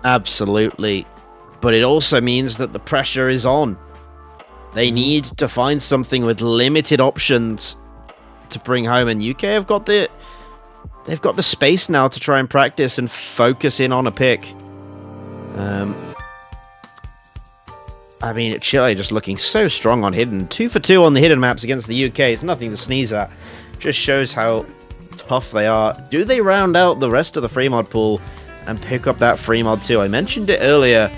Absolutely. But it also means that the pressure is on. They need to find something with limited options to bring home, and UK have got they've got the space now to try and practice and focus in on a pick. I mean, Chile just looking so strong on hidden. 2 for 2 on the hidden maps against the UK. It's nothing to sneeze at. Just shows how tough they are. Do they round out the rest of the free mod pool and pick up that free mod too? I mentioned it earlier.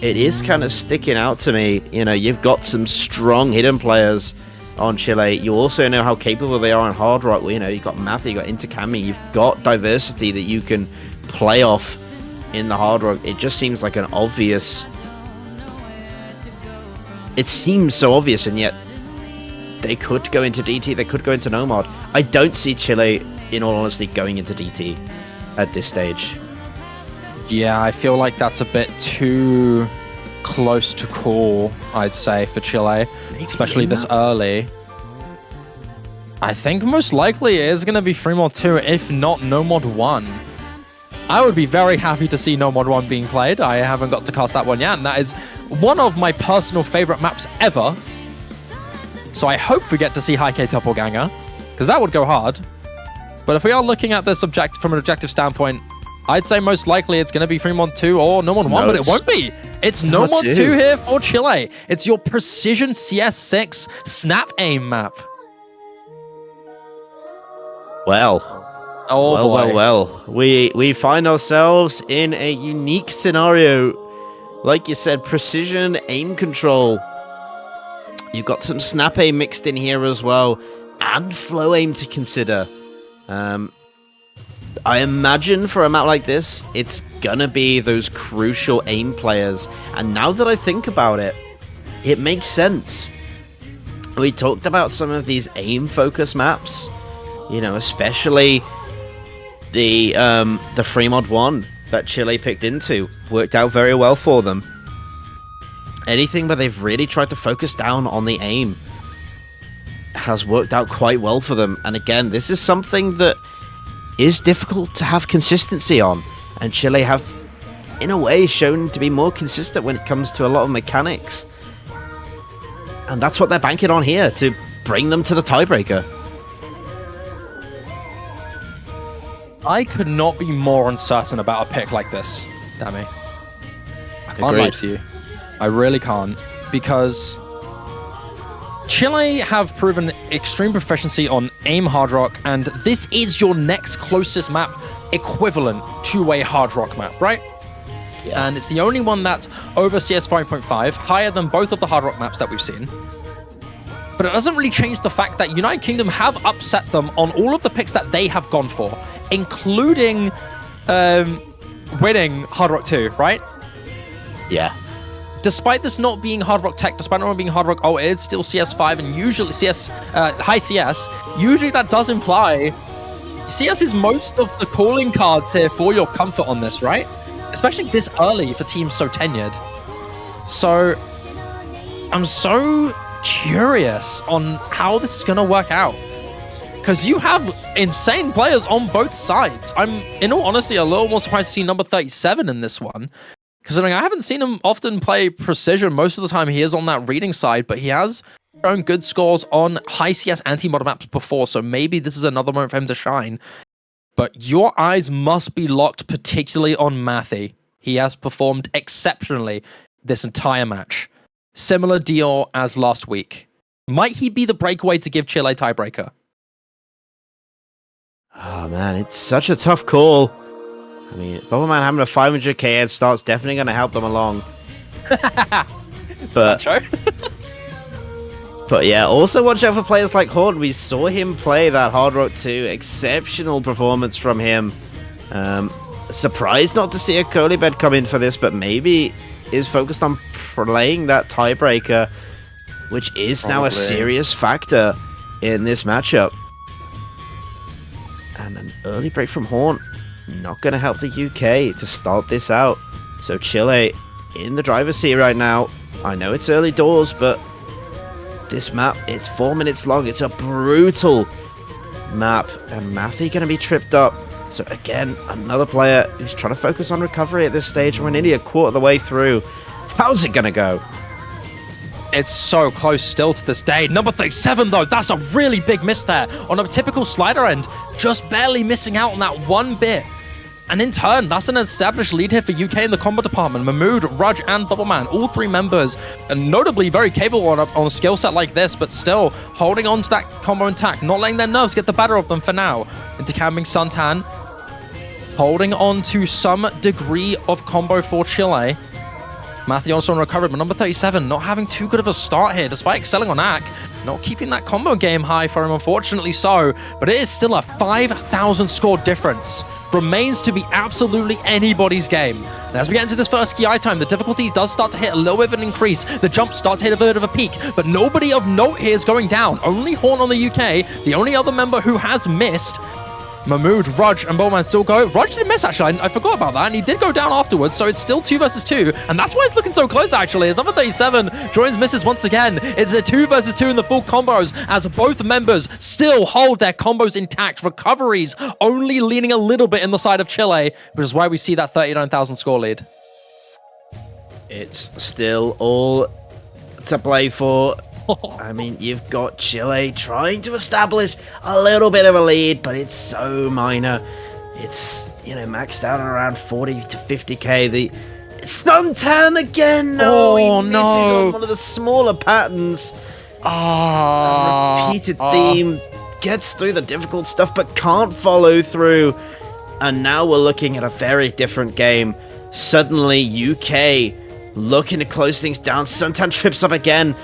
It is kind of sticking out to me. You know, you've got some strong hidden players on Chile. You also know how capable they are on Hard Rock. You know, you've got Matthew, you've got Intercami, you've got diversity that you can play off in the Hard Rock. It just seems like an obvious... It seems so obvious, and yet they could go into DT, they could go into Nomad. I don't see Chile, in all honesty, going into DT at this stage. Yeah, I feel like that's a bit too close to call, I'd say, for Chile, especially this early. I think most likely it is going to be free mod 2, if not no mod 1. I would be very happy to see no mod 1 being played. I haven't got to cast that one yet, and that is one of my personal favorite maps ever. So I hope we get to see High K Doppelganger, because that would go hard. But if we are looking at this from an objective standpoint, I'd say most likely it's going to be free mod 2 or no mod 1, but it won't be. It's no mod 2 here for Chile. It's your precision CS6 snap aim map. Well. Oh, well. We find ourselves in a unique scenario. Like you said, precision aim control. You've got some snap aim mixed in here as well, and flow aim to consider. I imagine for a map like this, it's gonna be those crucial aim players. And now that I think about it, it makes sense. We talked about some of these aim focus maps, you know, especially the free mod 1 that Chile picked into. Worked out very well for them. Anything where they've really tried to focus down on the aim has worked out quite well for them. And again, this is something that is difficult to have consistency on, and Chile have, in a way, shown to be more consistent when it comes to a lot of mechanics. And that's what they're banking on here, to bring them to the tiebreaker. I could not be more uncertain about a pick like this, Dammy. I can't lie to you. I really can't, because Chile have proven extreme proficiency on aim Hard Rock, and this is your next closest map equivalent to a Hard Rock map, right? Yeah. And it's the only one that's over CS 5.5, higher than both of the Hard Rock maps that we've seen. But it doesn't really change the fact that United Kingdom have upset them on all of the picks that they have gone for, including winning Hard Rock 2, right? Yeah. Despite this not being Hard Rock Tech, despite not being Hard Rock, oh, it is still CS5 and usually CS, high CS. Usually that does imply CS is most of the calling cards here for your comfort on this, right? Especially this early for teams so tenured. So I'm so curious on how this is going to work out, because you have insane players on both sides. I'm, in all honesty, a little more surprised to see number 37 in this one. Considering I haven't seen him often play precision. Most of the time he is on that reading side, but he has shown good scores on high CS anti-model maps before, so maybe this is another moment for him to shine. But your eyes must be locked particularly on Mathy. He has performed exceptionally this entire match. Similar deal as last week. Might he be the breakaway to give Chile tiebreaker? Oh man, it's such a tough call. I mean, Bubbleman having a 500k head start's definitely going to help them along. But yeah, also watch out for players like Horde. We saw him play that Hard Rock 2. Exceptional performance from him. Surprised not to see a Colibed come in for this, but maybe is focused on playing that tiebreaker, which is now a serious factor in this matchup. And an early break from Haunt. Not going to help the UK to start this out. So Chile in the driver's seat right now. I know it's early doors, but this map, it's 4 minutes long. It's a brutal map. And Matthew going to be tripped up. So again, another player who's trying to focus on recovery at this stage. We're nearly a quarter of the way through. How's it going to go? It's so close still to this day. Number 37, though, that's a really big miss there. On a typical slider end, just barely missing out on that one bit. And in turn, that's an established lead here for UK in the combo department. Mahmood, Rudge, and Bubbleman, all three members, and notably very capable on a skill set like this, but still holding on to that combo intact, not letting their nerves get the better of them for now. Into camping Suntan, holding on to some degree of combo for Chile. Matthew also recovered, but number 37 not having too good of a start here, despite excelling on Ak. Not keeping that combo game high for him, unfortunately so, but it is still a 5,000 score difference. Remains to be absolutely anybody's game. And as we get into this first key time, the difficulty does start to hit a little bit of an increase. The jump starts to hit a bit of a peak, but nobody of note here is going down. Only Horn on the UK, the only other member who has missed. Mahmood, Rudge, and Bowman still go. Rudge did miss, actually. I forgot about that, and he did go down afterwards, so it's still 2 versus 2, and that's why it's looking so close, actually, as number 37 joins misses once again. It's a 2 versus 2 in the full combos, as both members still hold their combos intact. Recoveries only leaning a little bit in the side of Chile, which is why we see that 39,000 score lead. It's still all to play for. I mean, you've got Chile trying to establish a little bit of a lead, but it's so minor. It's, you know, maxed out at around 40 to 50k. The Suntan again. No, he misses on one of the smaller patterns. Repeated theme, gets through the difficult stuff, but can't follow through. And now we're looking at a very different game. Suddenly, UK looking to close things down. Suntan trips up again.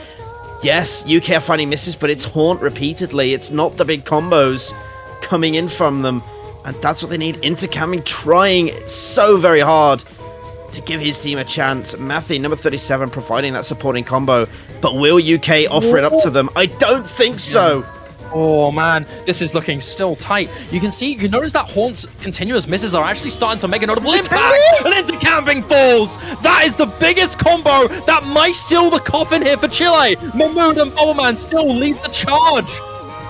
Yes, UK are finding misses, but it's Haunt repeatedly. It's not the big combos coming in from them. And that's what they need. Intercamming trying so very hard to give his team a chance. Matthew, number 37, providing that supporting combo. But will UK offer it up to them? I don't think so. Oh man, this is looking still tight. You can see, you notice that Haunt's continuous misses are actually starting to make a notable impact. And into camping falls. That is the biggest combo that might seal the coffin here for Chile. Mahmood and Bubbleman still lead the charge.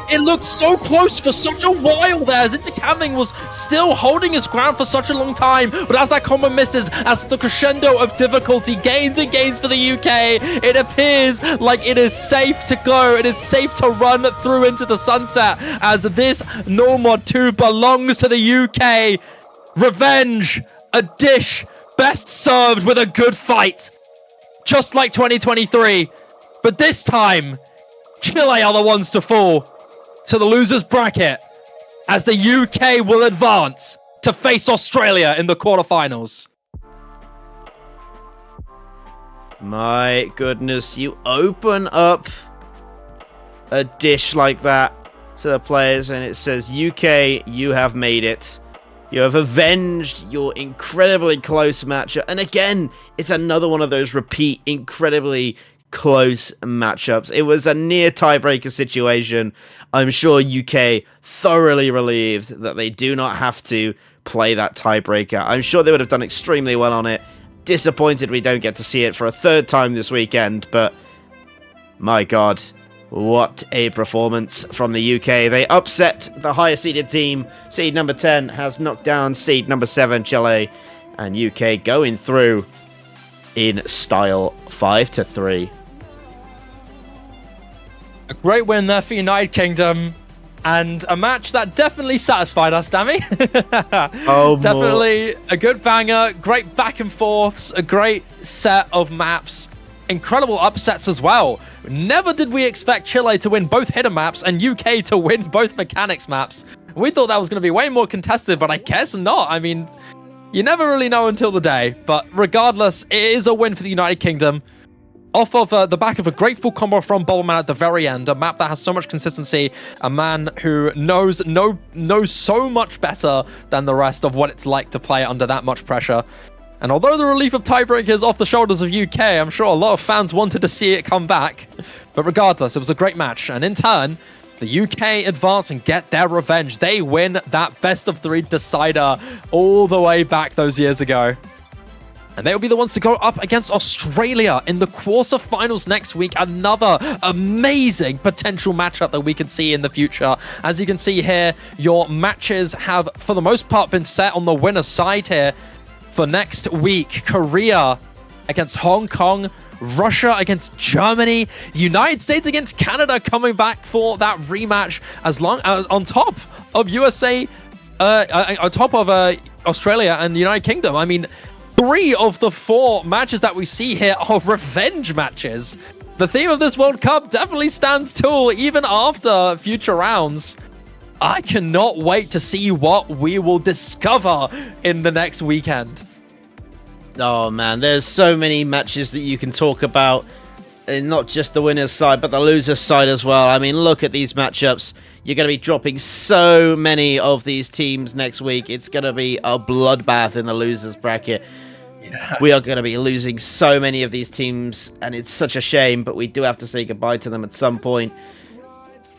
It looked so close for such a while there, as Intercamming was still holding his ground for such a long time. But as that combo misses, as the crescendo of difficulty gains and gains for the UK, it appears like it is safe to go. It is safe to run through into the sunset, as this No Mod 2 belongs to the UK. Revenge, a dish best served with a good fight. Just like 2023. But this time, Chile are the ones to fall to the losers bracket, as the UK will advance to face Australia in the quarterfinals. My goodness, you open up a dish like that to the players and it says, UK, you have made it. You have avenged your incredibly close matchup. And again, it's another one of those repeat incredibly close matchups. It was a near tiebreaker situation. I'm sure UK thoroughly relieved that they do not have to play that tiebreaker. I'm sure they would have done extremely well on it. Disappointed we don't get to see it for a third time this weekend, but my god, what a performance from the UK. They upset the higher seeded team. Seed number 10 has knocked down seed number 7, Chile, and UK going through in style 5-3. A great win there for United Kingdom, and a match that definitely satisfied us, Dammy. Definitely a good banger, great back and forths, a great set of maps, incredible upsets as well. Never did we expect Chile to win both hidden maps and UK to win both mechanics maps. We thought that was going to be way more contested, but I guess not. I mean, you never really know until the day, but regardless, it is a win for the United Kingdom. Off of the back of a grateful combo from Bubbleman at the very end, a map that has so much consistency, a man who knows so much better than the rest of what it's like to play under that much pressure. And although the relief of tiebreaker is off the shoulders of UK, I'm sure a lot of fans wanted to see it come back. But regardless, it was a great match, and in turn, the UK advance and get their revenge. They win that best of 3 decider all the way back those years ago. And they will be the ones to go up against Australia in the quarterfinals next week. Another amazing potential matchup that we can see in the future. As you can see here, your matches have, for the most part, been set on the winner's side here. For next week, Korea against Hong Kong, Russia against Germany, United States against Canada coming back for that rematch, as long on top of USA, on top of Australia and United Kingdom. I mean, 3 of the 4 matches that we see here are revenge matches. The theme of this World Cup definitely stands tall even after future rounds. I cannot wait to see what we will discover in the next weekend. Oh man, there's so many matches that you can talk about, and not just the winner's side, but the loser's side as well. I mean, look at these matchups. You're going to be dropping so many of these teams next week. It's going to be a bloodbath in the loser's bracket. We are going to be losing so many of these teams, and it's such a shame, but we do have to say goodbye to them at some point.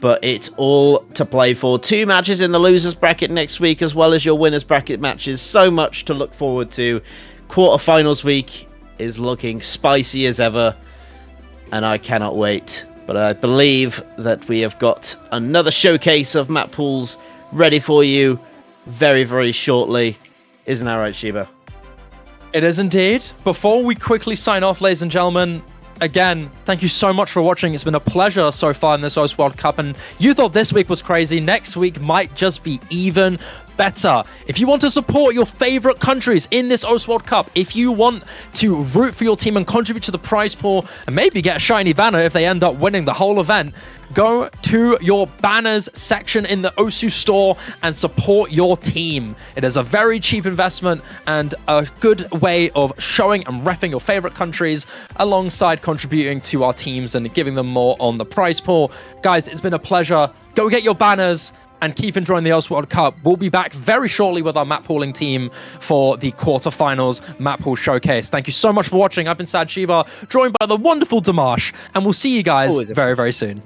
But it's all to play for. 2 matches in the losers bracket next week, as well as your winners bracket matches. So much to look forward to. Quarterfinals week is looking spicy as ever, and I cannot wait. But I believe that we have got another showcase of map pools ready for you very, very shortly. Isn't that right, Shiba? It is indeed. Before we quickly sign off, ladies and gentlemen, again, thank you so much for watching. It's been a pleasure so far in this OS World Cup, and you thought this week was crazy. Next week might just be even better. If you want to support your favorite countries in this OS World Cup, if you want to root for your team and contribute to the prize pool, and maybe get a shiny banner if they end up winning the whole event, go to your banners section in the OSU store and support your team. It is a very cheap investment and a good way of showing and repping your favorite countries alongside contributing to our teams and giving them more on the prize pool. Guys, it's been a pleasure. Go get your banners and keep enjoying the OS World Cup. We'll be back very shortly with our map pooling team for the quarterfinals map pool showcase. Thank you so much for watching. I've been Sad Shiva, joined by the wonderful Dimash, and we'll see you guys very, very soon.